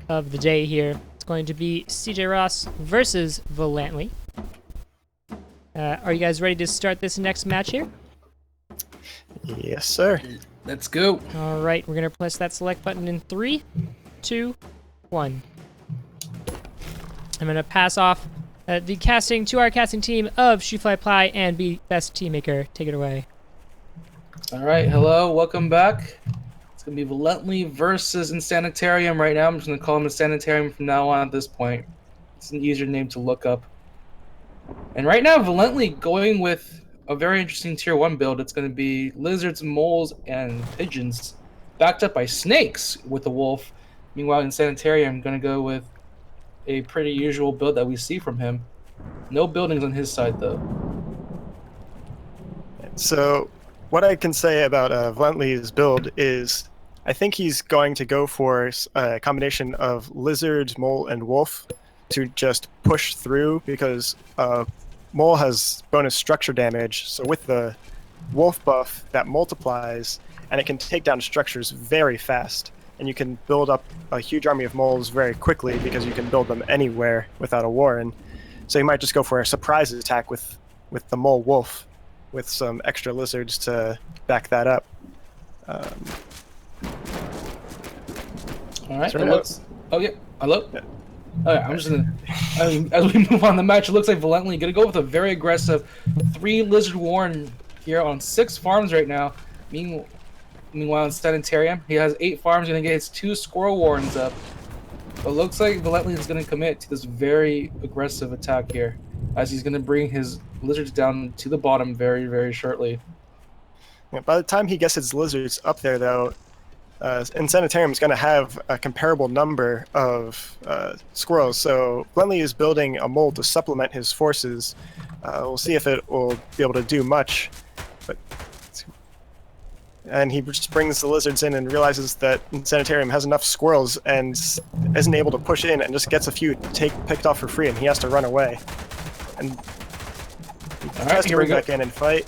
S1: of the day here. It's going to be CJ Ross versus Valently. Are you guys ready to start this next match here?
S3: Yes, sir.
S4: Let's go.
S1: All right, we're going to press that select button in 3, 2, 1. I'm going to pass off the casting to our casting team of Shoefly Ply and Be Best Teammaker. Take it away.
S4: All right, hello, welcome back. It's going to be Valently versus Insanitarium right now. I'm just going to call him Insanitarium from now on at this point. It's an easier name to look up. And right now, Valently going with a very interesting Tier 1 build. It's going to be lizards, moles, and pigeons, backed up by snakes with a wolf. Meanwhile, in Sanitarium, I'm going to go with a pretty usual build that we see from him. No buildings on his side, though.
S3: So what I can say about Valently's build is I think he's going to go for a combination of lizard, mole, and wolf to just push through, because mole has bonus structure damage, so with the wolf buff that multiplies, and it can take down structures very fast, and you can build up a huge army of moles very quickly because you can build them anywhere without a warren. So you might just go for a surprise attack with the mole wolf with some extra lizards to back that up.
S4: All right.
S3: So
S4: It
S3: now-
S4: looks. Oh yeah. Hello.
S3: Yeah.
S4: Okay, I'm just gonna. As we move on the match, it looks like Valently gonna go with a very aggressive 3 Lizard Warren here on 6 farms right now. Meanwhile, in Sanitarium, he has 8 farms. Gonna get his 2 Squirrel Warrens up. But looks like Valently is gonna commit to this very aggressive attack here, as he's gonna bring his lizards down to the bottom very, very shortly.
S3: Yeah, by the time he gets his lizards up there, though, Insanitarium is going to have a comparable number of squirrels. So Blentley is building a mold to supplement his forces. We'll see if it will be able to do much. And he just brings the lizards in and realizes that Insanitarium has enough squirrels and isn't able to push in, and just gets a few picked off for free, and he has to run away. And he has to bring back in and fight.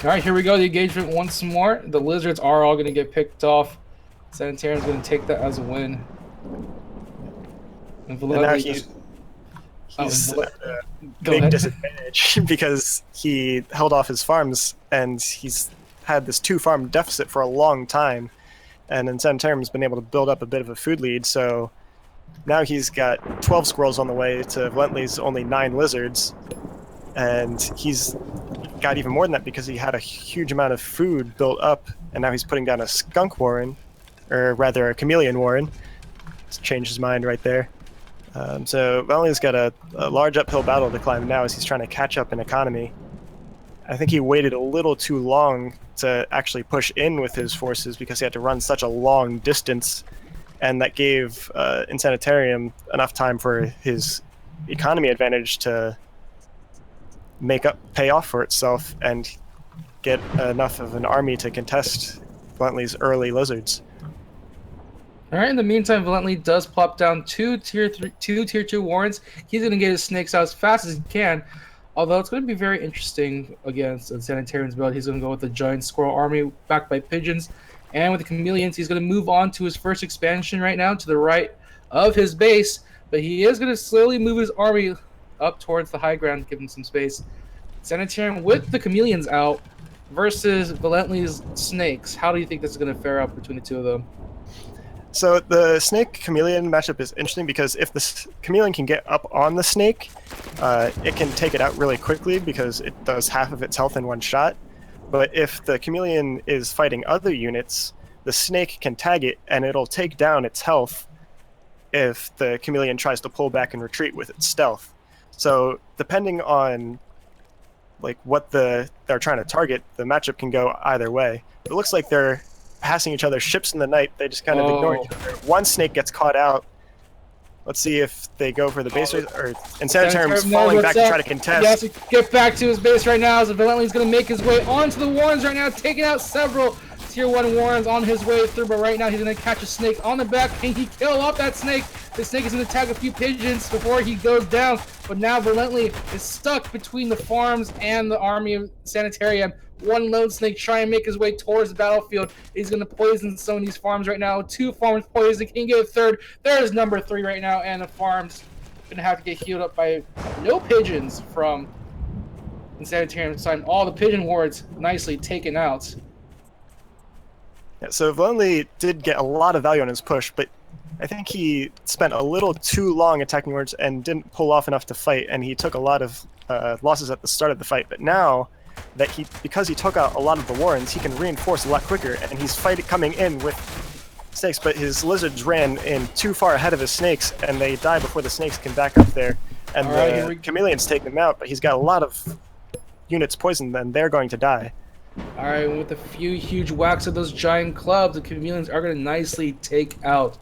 S4: All right, here we go. The engagement once more. The lizards are all going to get picked off. Sanitarium's going to take that as a win.
S3: And now he's at a big disadvantage because he held off his farms, and he's had this 2-farm deficit for a long time. And then Sanitarium's been able to build up a bit of a food lead, so now he's got 12 squirrels on the way to Valently's only 9 lizards. And he's got even more than that because he had a huge amount of food built up, and now he's putting down a skunk warren, or rather a chameleon warren. He's changed his mind right there. So Valently's got a large uphill battle to climb now as he's trying to catch up in economy. I think he waited a little too long to actually push in with his forces because he had to run such a long distance, and that gave Insanitarium enough time for his economy advantage to pay off for itself and get enough of an army to contest Valently's early lizards.
S4: All right. In the meantime, Valently does plop down 2 tier 2 warrens. He's going to get his snakes out as fast as he can. Although it's going to be very interesting against Sanitarium's build. He's going to go with the giant squirrel army backed by pigeons, and with the chameleons, he's going to move on to his first expansion right now to the right of his base. But he is going to slowly move his army up towards the high ground, give him some space. Sanitarium with the chameleons out versus Valently's snakes. How do you think this is going to fare out between the two of them?
S3: So the snake-chameleon matchup is interesting because if the chameleon can get up on the snake, it can take it out really quickly because it does half of its health in one shot. But if the chameleon is fighting other units, the snake can tag it and it'll take down its health if the chameleon tries to pull back and retreat with its stealth. So depending on what they're trying to target, the matchup can go either way. It looks like they're passing each other ships in the night. They just kind of ignore each other. One snake gets caught out. Let's see if they go for the base or Sanitarium's falling back to try to contest.
S4: He has to get back to his base right now, as Valently's going to make his way onto the warrens right now, taking out several tier 1 warrens on his way through, but right now he's going to catch a snake on the back. Can he kill off that snake? The snake is going to tag a few pigeons before he goes down, but now Valently is stuck between the farms and the army of Sanitarium. One lone snake trying to make his way towards the battlefield. He's going to poison some of these farms right now. 2 farms poisoned. Can he get a third? There's number 3 right now, and the farm's going to have to get healed up by no pigeons from Sanitarium's side. All the pigeon wards nicely taken out.
S3: Yeah, so Valently did get a lot of value on his push, but I think he spent a little too long attacking wards and didn't pull off enough to fight, and he took a lot of losses at the start of the fight. But now that because he took out a lot of the warrens, he can reinforce a lot quicker, and he's coming in with snakes, but his lizards ran in too far ahead of his snakes, and they die before the snakes can back up there. And the chameleons take them out, but he's got a lot of units poisoned, and they're going to die.
S4: All right, with a few huge whacks of those giant clubs, the chameleons are going to nicely take out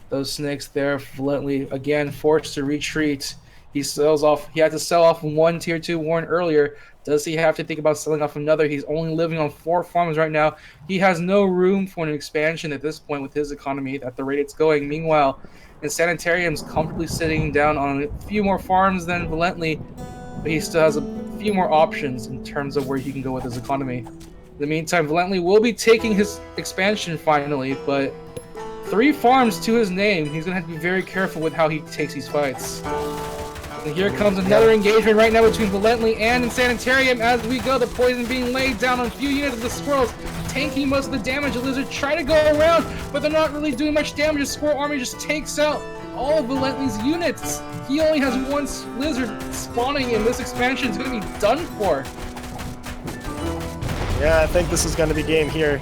S4: those snakes there. Valently, again, forced to retreat. He sells off. He had to sell off 1 tier 2 warren earlier. Does he have to think about selling off another? He's only living on 4 farms right now. He has no room for an expansion at this point with his economy at the rate it's going. Meanwhile, Sanitarium's comfortably sitting down on a few more farms than Valently, but he still has a few more options in terms of where he can go with his economy. In the meantime, Valently will be taking his expansion finally, but 3 farms to his name. He's going to have to be very careful with how he takes these fights. And here comes another engagement right now between Valently and Insanitarium as we go. The poison being laid down on a few units of the squirrels, tanking most of the damage. The lizard try to go around, but they're not really doing much damage. The squirrel army just takes out all of Valently's units. He only has one lizard spawning, and this expansion is going to be done for.
S3: Yeah, I think this is going to be game here.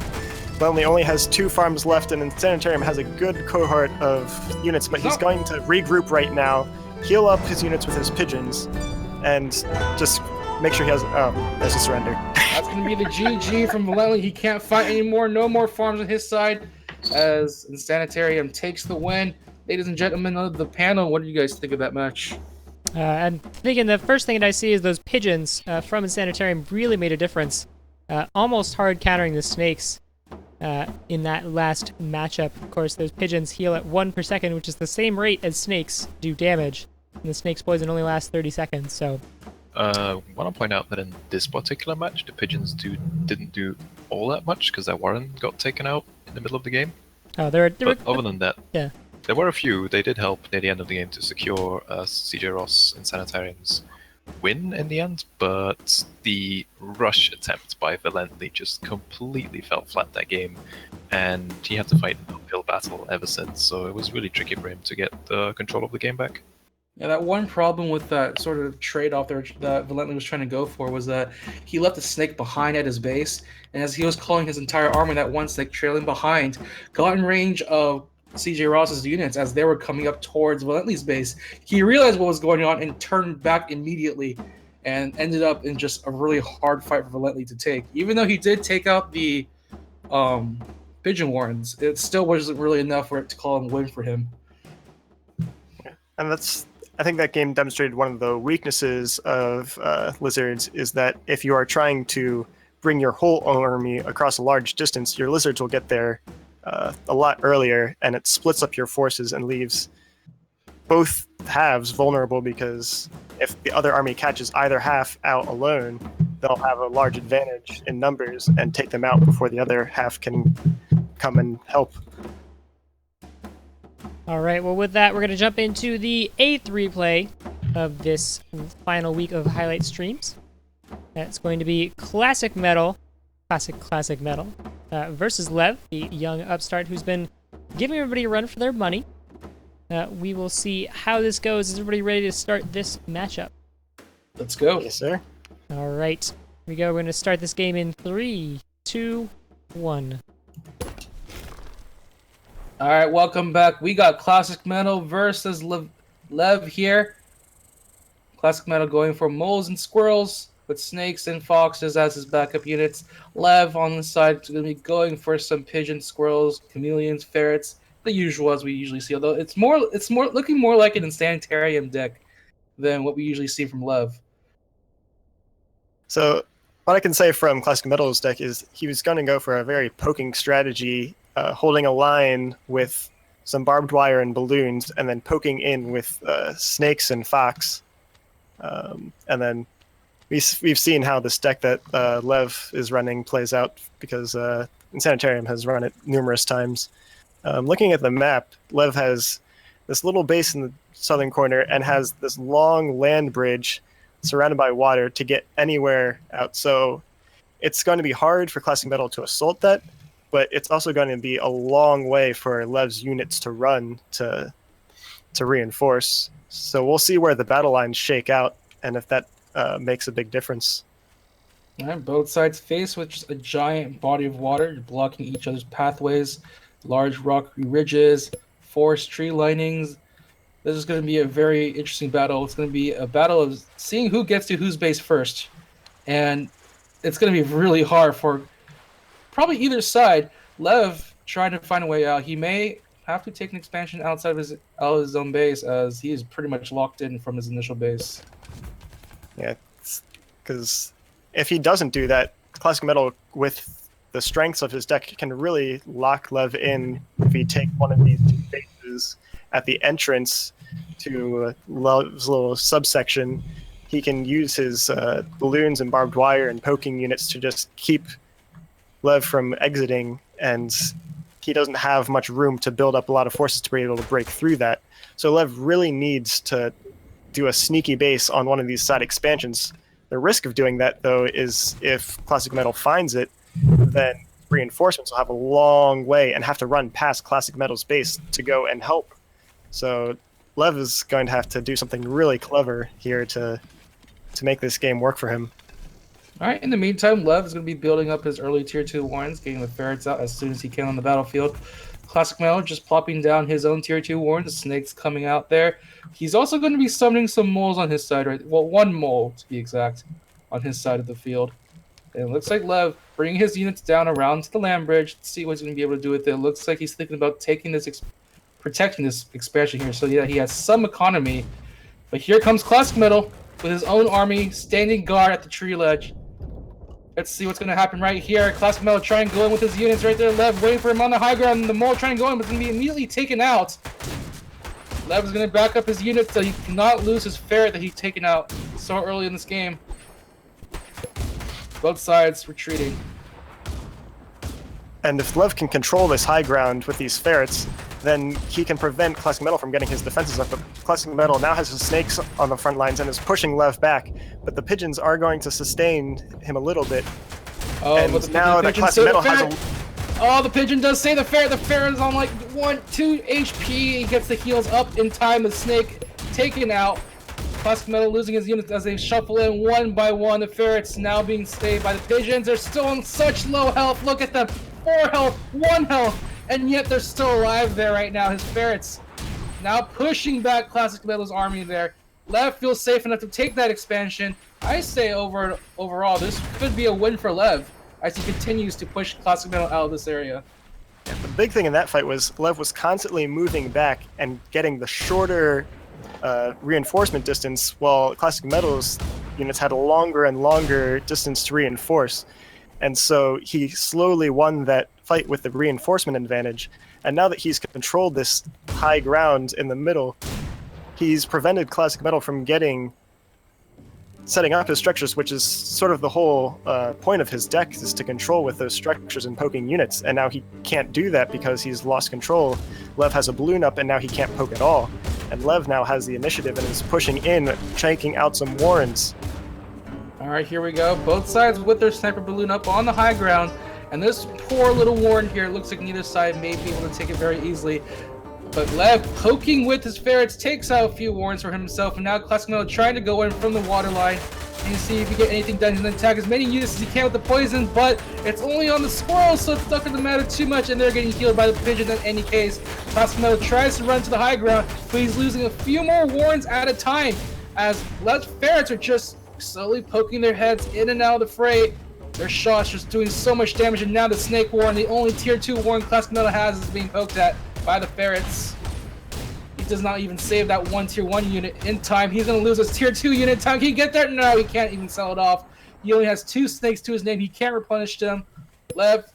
S3: Valently only has 2 farms left, and Insanitarium has a good cohort of units, but he's going to regroup right now, heal up his units with his pigeons, and just make sure he has... Oh, there's a surrender.
S4: That's going to be the GG from Valently. He can't fight anymore. No more farms on his side as Insanitarium takes the win. Ladies and gentlemen of the panel, what do you guys think of that match?
S1: I'm thinking the first thing that I see is those pigeons from Insanitarium really made a difference. Almost hard countering the snakes in that last matchup. Of course, those pigeons heal at 1 per second, which is the same rate as snakes do damage. And the snake's poison only lasts 30 seconds, so...
S5: I want to point out that in this particular match, the pigeons didn't do all that much because their Warren got taken out in the middle of the game.
S1: Oh,
S5: But other than that,
S1: yeah.
S5: There were a few. They did help near the end of the game to secure CJ Ross and Sanitarium's win in the end, but the rush attempt by Valently just completely fell flat that game, and he had to fight an uphill battle ever since, so it was really tricky for him to get control of the game back.
S4: Yeah, that one problem with that sort of trade-off there that Valently was trying to go for was that he left a snake behind at his base, and as he was calling his entire army, that one snake trailing behind got in range of CJ Ross's units as they were coming up towards Valently's base. He realized what was going on and turned back immediately and ended up in just a really hard fight for Valently to take. Even though he did take out the Pigeon Warrens, it still wasn't really enough for it to call him a win for him.
S3: And I think that game demonstrated one of the weaknesses of lizards is that if you are trying to bring your whole army across a large distance, your lizards will get there a lot earlier, and it splits up your forces and leaves both halves vulnerable, because if the other army catches either half out alone, they'll have a large advantage in numbers and take them out before the other half can come and help.
S1: All right, well, with that, we're going to jump into the 8th replay of this final week of highlight streams. That's going to be Classic Metal versus Lev, the young upstart who's been giving everybody a run for their money. We will see how this goes. Is everybody ready to start this matchup?
S4: Let's go.
S3: Yes, sir.
S1: All right, here we go. We're going to start this game in 3, 2, 1.
S4: All right, welcome back. We got Classic Metal versus Lev here. Classic Metal going for moles and squirrels with snakes and foxes as his backup units. Lev on the side is going to be going for some pigeons, squirrels, chameleons, ferrets, the usual as we usually see. Although it's looking more like an Insanitarium deck than what we usually see from Lev.
S3: So what I can say from Classic Metal's deck is he was going to go for a very poking strategy, holding a line with some barbed wire and balloons, and then poking in with snakes and fox. And then we've seen how this deck that Lev is running plays out, because Insanitarium has run it numerous times. Looking at the map, Lev has this little base in the southern corner and has this long land bridge surrounded by water to get anywhere out. So it's going to be hard for Classic Metal to assault that, but it's also going to be a long way for Lev's units to run to reinforce. So we'll see where the battle lines shake out and if that makes a big difference.
S4: All right, both sides face with just a giant body of water blocking each other's pathways, large rocky ridges, forest tree linings. This is going to be a very interesting battle. It's going to be a battle of seeing who gets to whose base first. And it's going to be really hard for probably either side. Lev trying to find a way out. He may have to take an expansion outside of his own base, as he is pretty much locked in from his initial base.
S3: Yeah, because if he doesn't do that, Classic Metal, with the strengths of his deck, can really lock Lev in if he take one of these two bases at the entrance to Lev's little subsection. He can use his balloons and barbed wire and poking units to just keep Lev from exiting, and he doesn't have much room to build up a lot of forces to be able to break through that. So Lev really needs to do a sneaky base on one of these side expansions. The risk of doing that, though, is if Classic Metal finds it, then reinforcements will have a long way and have to run past Classic Metal's base to go and help. So Lev is going to have to do something really clever here to make this game work for him.
S4: All right, in the meantime, Lev is going to be building up his early Tier 2 warrens, getting the ferrets out as soon as he can on the battlefield. Classic Metal just plopping down his own Tier 2 warrens, the snakes coming out there. He's also going to be summoning some moles on his side, right? Well, one mole, to be exact, on his side of the field. And it looks like Lev bringing his units down around to the land bridge to see what he's going to be able to do with it. It looks like he's thinking about taking this, protecting this expansion here, so yeah, he has some economy. But here comes Classic Metal with his own army standing guard at the tree ledge. Let's see what's going to happen right here. Classic Metal trying to go in with his units right there. Lev waiting for him on the high ground. And the mole trying to go in, but it's going to be immediately taken out. Lev is going to back up his units so he cannot lose his ferret that he's taken out so early in this game. Both sides retreating.
S3: And if Lev can control this high ground with these ferrets, then he can prevent Classic Metal from getting his defenses up. But Classic Metal now has his snakes on the front lines and is pushing Lev back. But the pigeons are going to sustain him a little bit.
S4: Oh,
S3: and
S4: but the
S3: now that Classic Metal has a...
S4: Oh, the pigeon does save the ferret. The ferret is on like 2 HP. He gets the heals up in time. The snake taken out. Classic Metal losing his units as they shuffle in one by one. The ferrets now being saved by the pigeons. They're still on such low health. Look at them. 4 health, 1 health. And yet they're still alive there right now. His ferrets now pushing back Classic Metal's army there. Lev feels safe enough to take that expansion. I say overall, this could be a win for Lev as he continues to push Classic Metal out of this area.
S3: The big thing in that fight was Lev was constantly moving back and getting the shorter reinforcement distance, while Classic Metal's units had a longer and longer distance to reinforce. And so he slowly won that fight with the reinforcement advantage. And now that he's controlled this high ground in the middle, he's prevented Classic Metal from setting up his structures, which is sort of the whole point of his deck, is to control with those structures and poking units. And now he can't do that because he's lost control. Lev has a balloon up, and now he can't poke at all. And Lev now has the initiative and is pushing in, taking out some warrens.
S4: All right, here we go. Both sides with their sniper balloon up on the high ground. And this poor little warren here, looks like neither side may be able to take it very easily. But Lev, poking with his ferrets, takes out a few warrens for himself. And now Classic Metal trying to go in from the water line and see if he get anything done. He's going to attack as many units as he can with the poison, but it's only on the squirrels, so it's not going to matter too much. And they're getting healed by the pigeon in any case. Classic Metal tries to run to the high ground, but he's losing a few more warrens at a time as Lev's ferrets are just slowly poking their heads in and out of the fray. Their shots just doing so much damage, and now the Snake Warren, the only Tier 2 Warren Classic Metal has, is being poked at by the ferrets. He does not even save that one Tier 1 unit in time. He's going to lose his Tier 2 unit in time. Can he get there? No, he can't even sell it off. He only has 2 snakes to his name. He can't replenish them. Lev,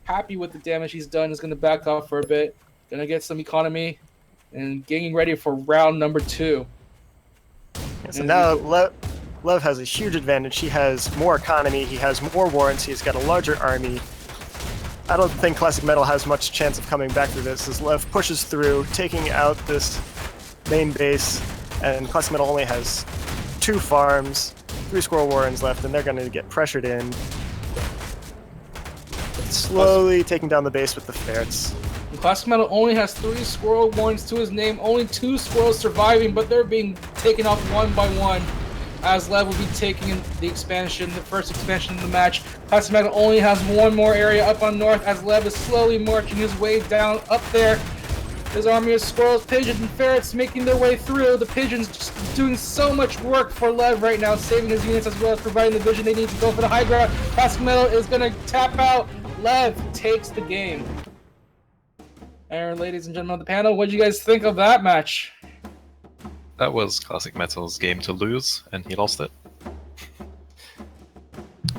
S4: happy with the damage he's done, is going to back off for a bit. Going to get some economy and getting ready for round number 2.
S3: So now Lev has a huge advantage. He has more economy, he has more warrants, he's got a larger army. I don't think Classic Metal has much chance of coming back through this as Lev pushes through, taking out this main base, and Classic Metal only has 2 farms, 3 squirrel warrens left, and they're going to get pressured in. Slowly taking down the base with the ferrets.
S4: Classic Metal only has 3 squirrel warrens to his name, only 2 squirrels surviving, but they're being taken off one by one. As Lev will be taking in the expansion, the first expansion of the match. Classic Metal only has 1 more area up on north as Lev is slowly marching his way down up there. His army of squirrels, pigeons, and ferrets making their way through. The pigeons just doing so much work for Lev right now, saving his units as well as providing the vision they need to go for the high ground. Classic Metal is going to tap out. Lev takes the game. And ladies and gentlemen of the panel, what did you guys think of that match?
S5: That was Classic Metal's game to lose, and he lost it.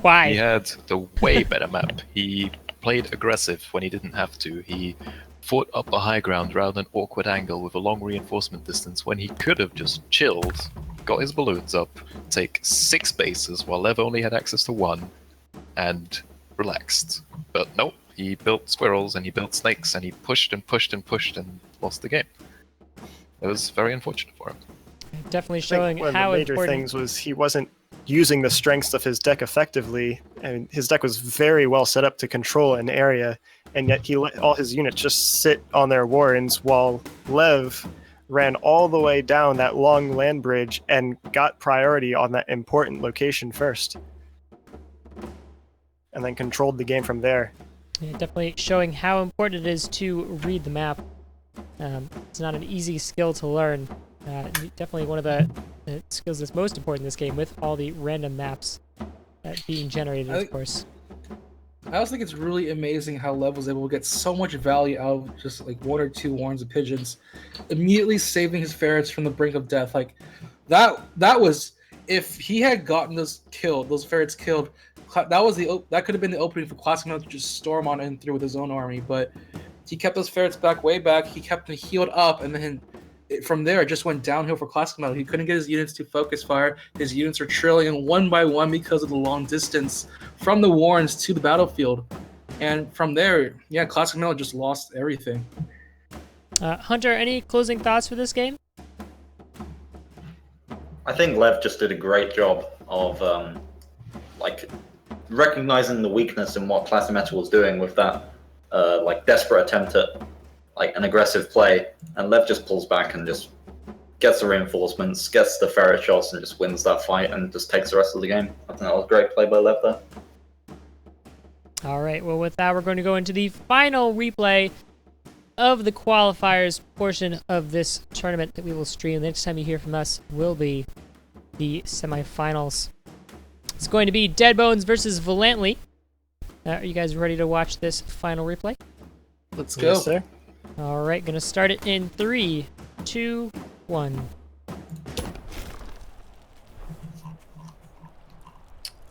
S1: Why?
S5: He had the way better map. He played aggressive when he didn't have to. He fought up the high ground around an awkward angle with a long reinforcement distance when he could have just chilled, got his balloons up, take 6 bases while Lev only had access to 1, and relaxed. But nope, he built squirrels and he built snakes and he pushed and pushed and pushed and lost the game. It was very unfortunate for him.
S1: definitely
S3: I think
S1: showing
S3: one of
S1: how
S3: the major
S1: important.
S3: things was he wasn't using the strengths of his deck effectively, and his deck was very well set up to control an area, and yet he let all his units just sit on their warrens while Lev ran all the way down that long land bridge and got priority on that important location first, and then controlled the game from there.
S1: Yeah, definitely showing how important it is to read the map. It's not an easy skill to learn. Definitely one of the skills that's most important in this game, with all the random maps being generated, of course.
S4: I also think it's really amazing how Lev was able to get so much value out of just like 1 or 2 warrens of pigeons, immediately saving his ferrets from the brink of death. Like that was, if he had gotten those ferrets killed, that could have been the opening for Classic Mode to just storm on in through with his own army. But he kept those ferrets way back. He kept them healed up, and then from there it just went downhill for Classic Mode. He couldn't get his units to focus fire. His units are trailing in one by one because of the long distance from the warrens to the battlefield. And from there, yeah, Classic Mode just lost everything.
S1: Hunter, any closing thoughts for this game?
S2: I think Lev just did a great job of like recognizing the weakness in what Classic Metal was doing with that like desperate attempt at like an aggressive play, and Lev just pulls back and just gets the reinforcements, gets the ferret shots, and just wins that fight and just takes the rest of the game. I think that was a great play by Lev there.
S1: All right, well, with that, we're going to go into the final replay of the qualifiers portion of this tournament that we will stream. The next time you hear from us will be the semifinals. It's going to be Dead Bones versus Valently. Are you guys ready to watch this final replay?
S4: Let's go.
S3: Yes, sir.
S1: All right, going to start it in 3, 2, 1.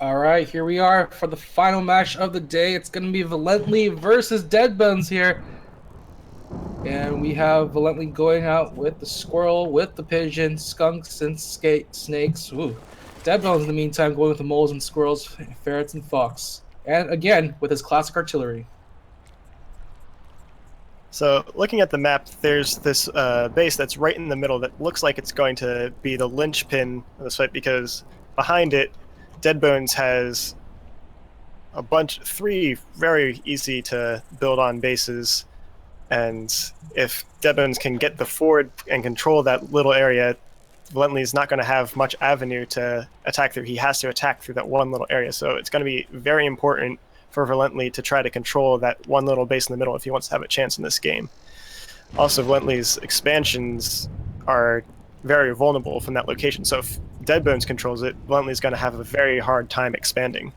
S4: All right, here we are for the final match of the day. It's going to be Valently versus Dead Bones here. And we have Valently going out with the squirrel, with the pigeon, skunks, and snakes. Ooh. Dead Bones, in the meantime, going with the moles and squirrels, ferrets, and fox. And again, with his classic artillery.
S3: So looking at the map, there's this base that's right in the middle that looks like it's going to be the linchpin of this fight, because behind it, Dead Bones has three very easy to build on bases, and if Dead Bones can get the forward and control that little area, Valently's not going to have much avenue to attack through. He has to attack through that one little area, so it's going to be very important for Valently to try to control that one little base in the middle if he wants to have a chance in this game. Also, Valently's expansions are very vulnerable from that location, so if Dead Bones controls it, Valently's going to have a very hard time expanding.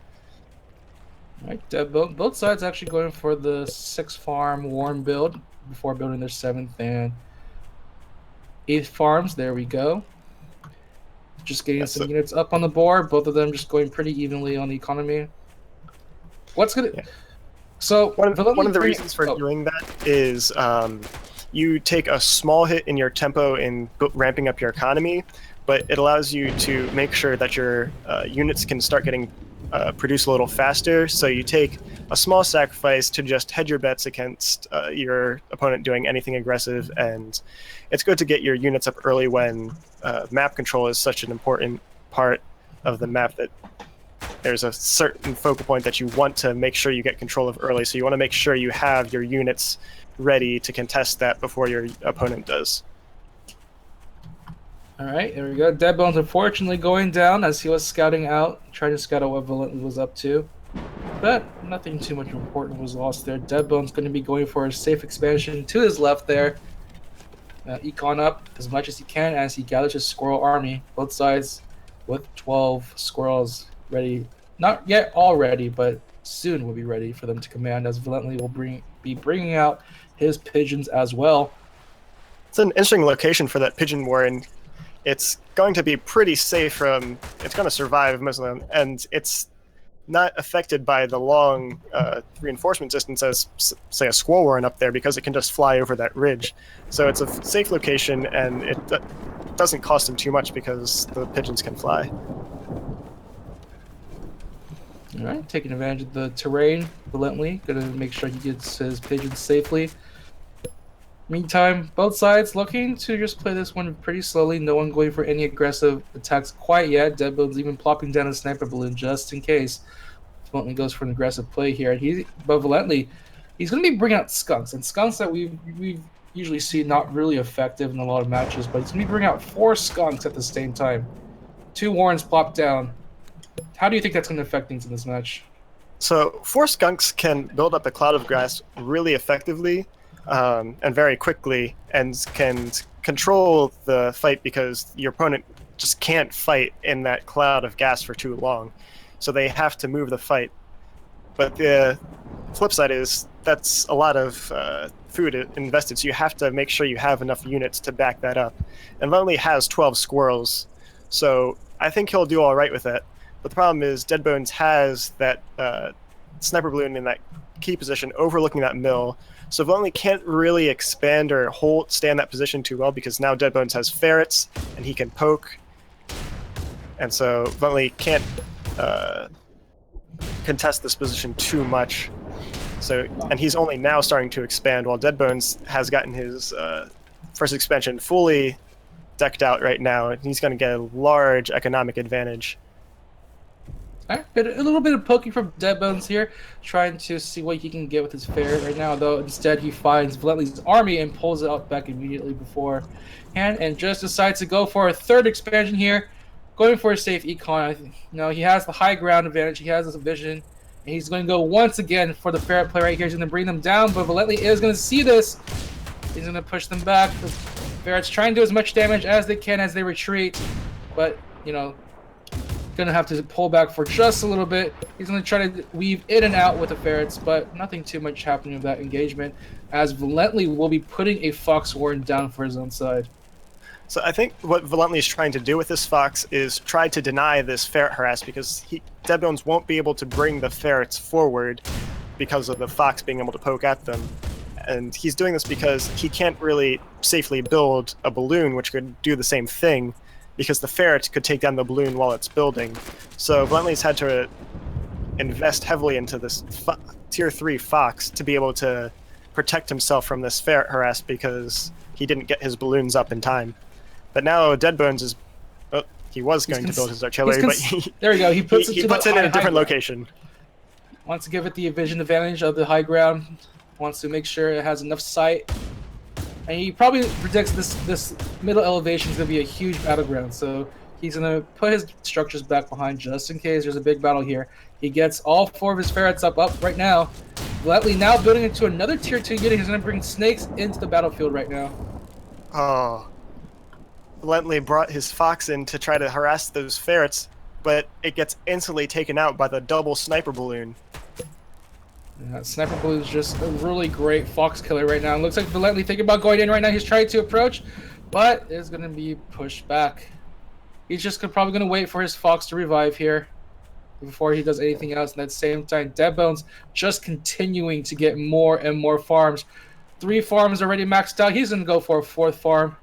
S4: All right, both sides actually going for the 6-farm Warren build before building their 7th and 8th farms. There we go. Just getting some units up on the board. Both of them just going pretty evenly on the economy. So
S3: one of the reasons for doing that is you take a small hit in your tempo in ramping up your economy, but it allows you to make sure that your units can start getting produced a little faster. So you take a small sacrifice to just hedge your bets against your opponent doing anything aggressive, and it's good to get your units up early when map control is such an important part of the map that there's a certain focal point that you want to make sure you get control of early, so you want to make sure you have your units ready to contest that before your opponent does.
S4: All right, there we go. Dead Bones unfortunately going down as he was scouting out, trying to scout out what Valently was up to. But nothing too much important was lost there. Dead Bones going to be going for a safe expansion to his left there. Econ up as much as he can as he gathers his squirrel army, both sides with 12 squirrels ready. Not yet all ready, but soon will be ready for them to command, as Valently will be bringing out his pigeons as well.
S3: It's an interesting location for that pigeon warren. It's going to be pretty safe from... It's going to survive most of them, and it's not affected by the long reinforcement distance as, say, a squirrel warren up there, because it can just fly over that ridge. So it's a safe location, and it doesn't cost him too much because the pigeons can fly.
S4: All right, taking advantage of the terrain, Valently, going to make sure he gets his pigeons safely. Meantime, both sides looking to just play this one pretty slowly. No one going for any aggressive attacks quite yet. Deadbone's even plopping down a sniper balloon just in case. Valently goes for an aggressive play here, and but Valently, he's going to be bringing out skunks, and skunks that we've usually seen not really effective in a lot of matches, but he's going to be bringing out 4 skunks at the same time. 2 warrens plopped down. How do you think that's going to affect things in this match?
S3: So 4 skunks can build up a cloud of grass really effectively and very quickly, and can control the fight because your opponent just can't fight in that cloud of gas for too long. So they have to move the fight. But the flip side is that's a lot of food invested, so you have to make sure you have enough units to back that up. And Lonely has 12 squirrels, so I think he'll do all right with it. But the problem is Deadbones has that sniper balloon in that key position overlooking that mill, so Lonely can't really expand or stay in that position too well because now Deadbones has ferrets and he can poke, and so Lonely can't contest this position too much. So, and he's only now starting to expand, while Deadbones has gotten his first expansion fully decked out right now, and he's going to get a large economic advantage.
S4: All right, a little bit of poking from Deadbones here, trying to see what he can get with his ferret right now, though instead he finds Valently's army and pulls it out back immediately beforehand, and just decides to go for a 3rd expansion here, going for a safe econ. He has the high ground advantage, he has this vision, and he's going to go once again for the ferret play right here. He's going to bring them down, but Valently is going to see this. He's going to push them back. The ferrets trying to do as much damage as they can as they retreat, but, going to have to pull back for just a little bit. He's going to try to weave in and out with the ferrets, but nothing too much happening with that engagement, as Valently will be putting a Fox Warren down for his own side.
S3: So I think what Valently is trying to do with this fox is try to deny this ferret harass, because Deadbones won't be able to bring the ferrets forward because of the fox being able to poke at them. And he's doing this because he can't really safely build a balloon which could do the same thing, because the ferret could take down the balloon while it's building. So Valently's had to invest heavily into this tier 3 fox to be able to protect himself from this ferret harass, because he didn't get his balloons up in time. But now Deadbones is... Oh, he was going to build his artillery, but
S4: there we go. He puts it
S3: in a different location.
S4: Wants to give it the vision advantage of the high ground. Wants to make sure it has enough sight. And he probably predicts this middle elevation is going to be a huge battleground, so he's going to put his structures back behind just in case there's a big battle here. He gets all 4 of his ferrets up right now. Valently now building into another tier 2 unit. He's going to bring snakes into the battlefield right now.
S3: Oh. Valently brought his fox in to try to harass those ferrets, but it gets instantly taken out by the double sniper balloon.
S4: Yeah, sniper balloon is just a really great fox killer right now. It looks like Valently thinking about going in right now. He's trying to approach, but is going to be pushed back. He's just probably going to wait for his fox to revive here before he does anything else. And at the same time, Deadbones just continuing to get more and more farms. 3 farms already maxed out. He's going to go for a 4th farm.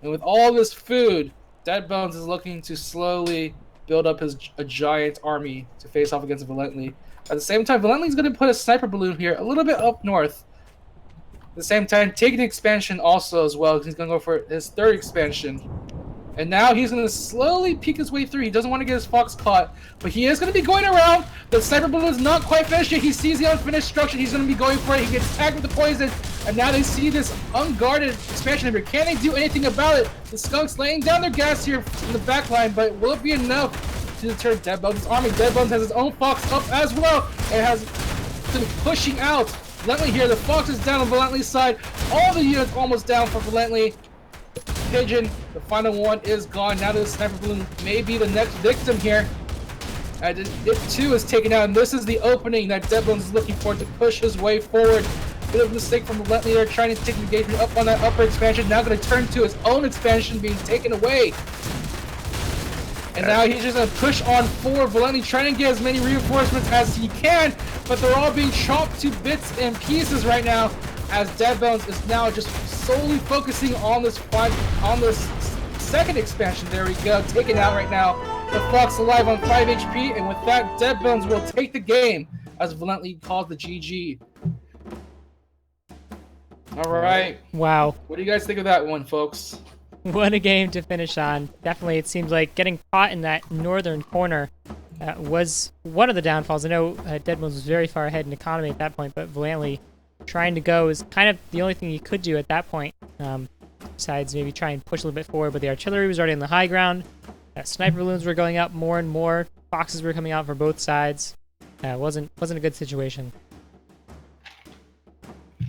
S4: And with all this food, Deadbones is looking to slowly build up a giant army to face off against Valently. At the same time, Valently's going to put a sniper balloon here a little bit up north. At the same time, taking expansion also as well. He's going to go for his 3rd expansion. And now he's going to slowly peek his way through. He doesn't want to get his fox caught, but he is going to be going around. The sniper balloon is not quite finished yet. He sees the unfinished structure. He's going to be going for it. He gets tagged with the poison, and now they see this unguarded expansion here. Can they do anything about it? The skunks laying down their gas here in the back line, but will it be enough to deter Deadbones' army? Deadbones has his own fox up as well, and has been pushing out Valently here. The fox is down on Valently's side. All the units almost down for Valently. Pigeon, the final one is gone. Now the sniper balloon may be the next victim here. And it too is taken out, and this is the opening that Deadbones is looking for to push his way forward. Bit of a mistake from Valently there, trying to take engagement up on that upper expansion. Now going to turn to his own expansion being taken away. And now he's just going to push on forward. Valently trying to get as many reinforcements as he can, but they're all being chopped to bits and pieces right now, as Deadbones is now just solely focusing on this 2nd expansion. There we go, taken out right now. The fox alive on 5 HP, and with that, Deadbones will take the game as Valently calls the GG. All right.
S1: Wow.
S4: What do you guys think of that one, folks?
S1: What a game to finish on. Definitely, it seems like getting caught in that northern corner was one of the downfalls. I know Deadbones was very far ahead in economy at that point, but Valantley trying to go is kind of the only thing he could do at that point, besides maybe try and push a little bit forward. But the artillery was already on the high ground. Sniper balloons were going up more and more. Boxes were coming out for both sides. Wasn't a good situation.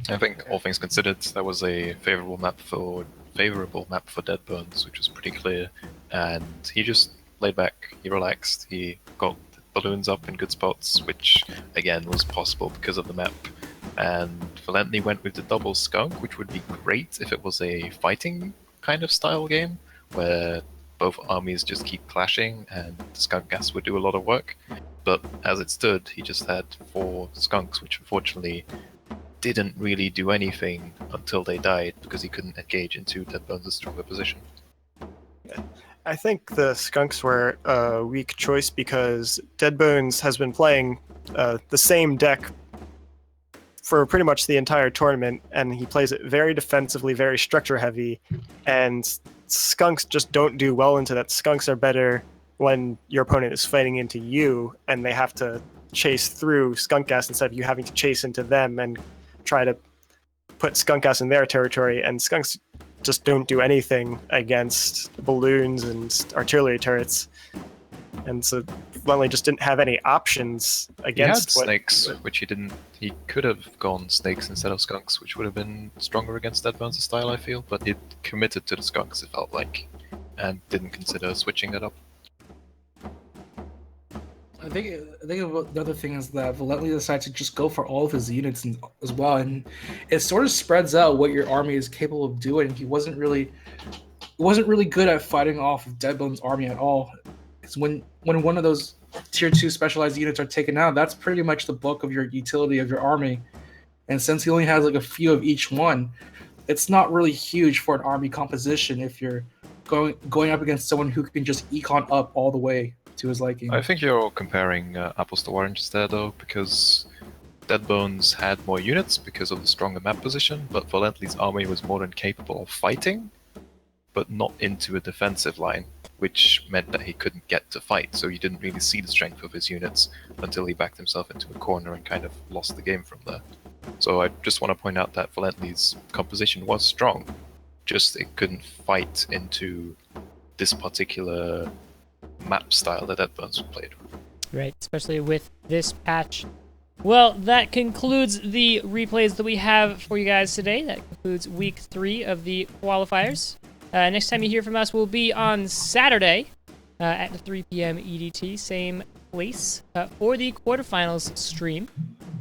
S5: I think all things considered, that was a favorable map for Deadbones, which was pretty clear. And he just laid back, he relaxed, he got the balloons up in good spots, which again was possible because of the map. And Valantley went with the double skunk, which would be great if it was a fighting kind of style game, where both armies just keep clashing and skunk gas would do a lot of work. But as it stood, he just had 4 skunks, which unfortunately didn't really do anything until they died because he couldn't engage into Deadbones' stronger position.
S3: I think the skunks were a weak choice because Deadbones has been playing the same deck for pretty much the entire tournament, and he plays it very defensively, very structure heavy, and skunks just don't do well into that. Skunks are better when your opponent is fighting into you and they have to chase through skunk gas instead of you having to chase into them and try to put skunk gas in their territory. And skunks just don't do anything against balloons and artillery turrets, and so Valantley just didn't have any options against
S5: he had snakes, which he didn't. He could have gone snakes instead of skunks, which would have been stronger against Deadbones' style, I feel. But he committed to the skunks, it felt like, and didn't consider switching that up.
S4: I think the other thing is that Valantley decided to just go for all of his units as well, and it sort of spreads out what your army is capable of doing. He wasn't really good at fighting off of Deadbones' army at all. It's when one of those tier 2 specialized units are taken out, that's pretty much the bulk of your utility of your army. And since he only has like a few of each one, it's not really huge for an army composition if you're going up against someone who can just econ up all the way to his liking.
S5: I think you're comparing apples to oranges there, though, because Deadbones had more units because of the stronger map position, but Valantley's army was more than capable of fighting, but not into a defensive line, which meant that he couldn't get to fight, so you didn't really see the strength of his units until he backed himself into a corner and kind of lost the game from there. So I just want to point out that Valantley's composition was strong, just it couldn't fight into this particular map style that Deadbones played.
S1: Right, especially with this patch. Well, that concludes the replays that we have for you guys today. That concludes week 3 of the qualifiers. Next time you hear from us will be on Saturday at 3 p.m. EDT, same place, for the quarterfinals stream.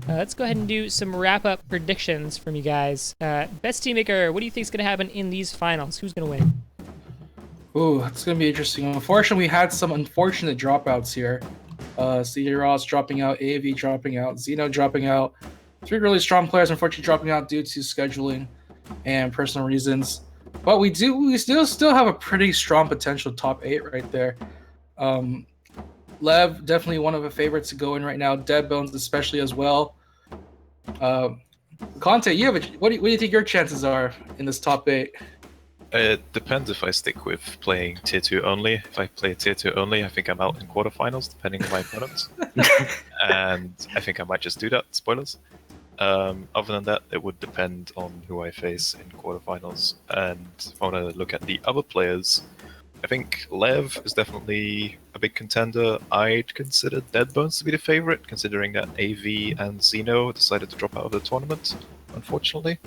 S1: Let's go ahead and do some wrap-up predictions from you guys. Best Team Maker, what do you think is going to happen in these finals? Who's going to win?
S4: Ooh, it's going to be interesting. Unfortunately, we had some unfortunate dropouts here. CJ Ross dropping out, AV dropping out, Xeno dropping out. 3 really strong players unfortunately dropping out due to scheduling and personal reasons. But we still have a pretty strong potential top 8 right there. Lev, definitely one of the favorites to go in right now. Deadbones especially as well. Conte, what do you think your chances are in this top 8?
S5: It depends if I stick with playing tier 2 only. If I play tier 2 only, I think I'm out in quarterfinals, depending on my opponents. And I think I might just do that, spoilers. Other than that, it would depend on who I face in quarterfinals. And if I want to look at the other players, I think Lev is definitely a big contender. I'd consider Deadbones to be the favorite, considering that AV and Xeno decided to drop out of the tournament, unfortunately.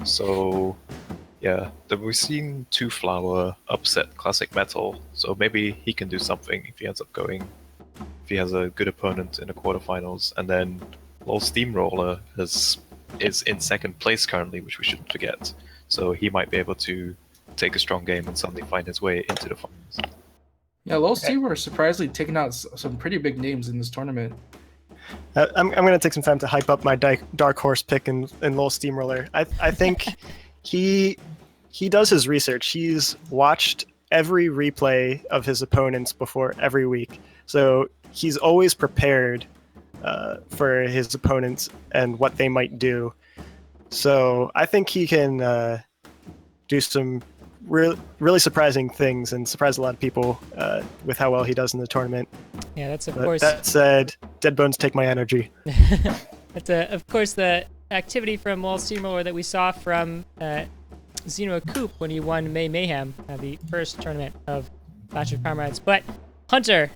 S5: So yeah, we've seen Two Flower upset Classic Metal, so maybe he can do something if he ends up going, if he has a good opponent in the quarterfinals. And then Lol Steamroller is in second place currently, which we shouldn't forget. So he might be able to take a strong game and suddenly find his way into the finals.
S4: Yeah, Lol Steamroller surprisingly taking out some pretty big names in this tournament.
S3: I'm going to take some time to hype up my dark horse pick in Lol Steamroller. I think he does his research. He's watched every replay of his opponents before every week. So he's always prepared for his opponents and what they might do. So I think he can do some really surprising things and surprise a lot of people with how well he does in the tournament.
S1: Yeah, that's of
S3: But
S1: course.
S3: that said, Dead Bones take my energy.
S1: That's of course the activity from Wall Steamroller that we saw from Xeno Coop when he won May Mayhem, the first tournament of Clash of Comrades. But Hunter,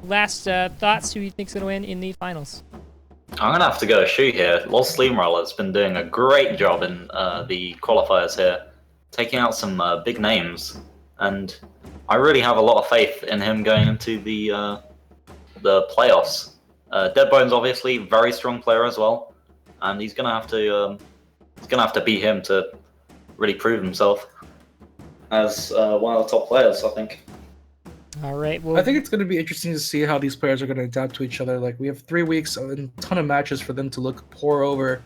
S1: last thoughts? Who you think's gonna win in the finals?
S2: I'm gonna have to go Shu here. Lost Steamroller's been doing a great job in the qualifiers here, taking out some big names, and I really have a lot of faith in him going into the playoffs. Deadbone's obviously very strong player as well, and he's gonna have to beat him to really prove himself as one of the top players, I think.
S1: All right. Well,
S4: I think it's going to be interesting to see how these players are going to adapt to each other. Like, we have 3 weeks and a ton of matches for them to pour over.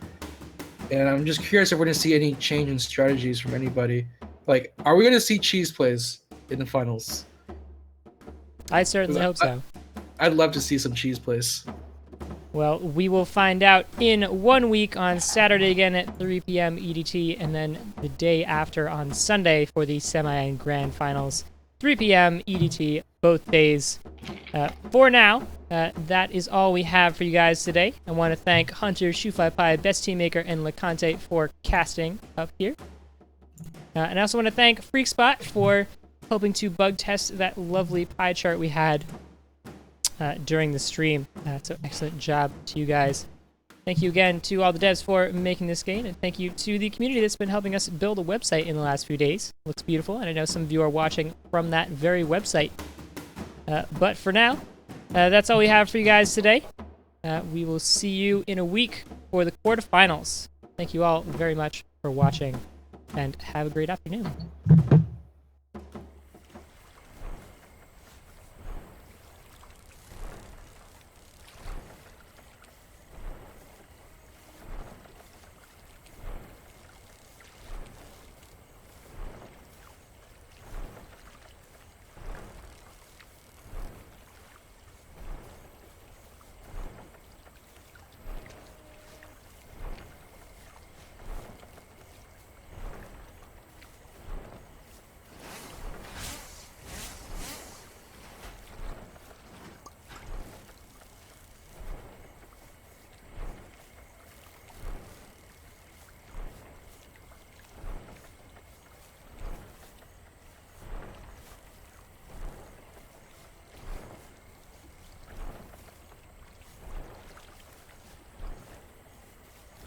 S4: And I'm just curious if we're going to see any change in strategies from anybody. Like, are we going to see cheese plays in the finals?
S1: I certainly hope so.
S4: I'd love to see some cheese plays.
S1: Well, we will find out in 1 week on Saturday again at 3 p.m. EDT, and then the day after on Sunday for the semi and grand finals. 3 p.m. EDT, both days. For now, that is all we have for you guys today. I want to thank Hunter, ShoeFlyPie, Best Teammaker, and LeConte for casting up here. And I also want to thank FreakSpot for helping to bug test that lovely pie chart we had during the stream. So excellent job to you guys. Thank you again to all the devs for making this game, and thank you to the community that's been helping us build a website in the last few days. Looks beautiful, and I know some of you are watching from that very website. But for now, that's all we have for you guys today. We will see you in a week for the quarterfinals. Thank you all very much for watching, and have a great afternoon.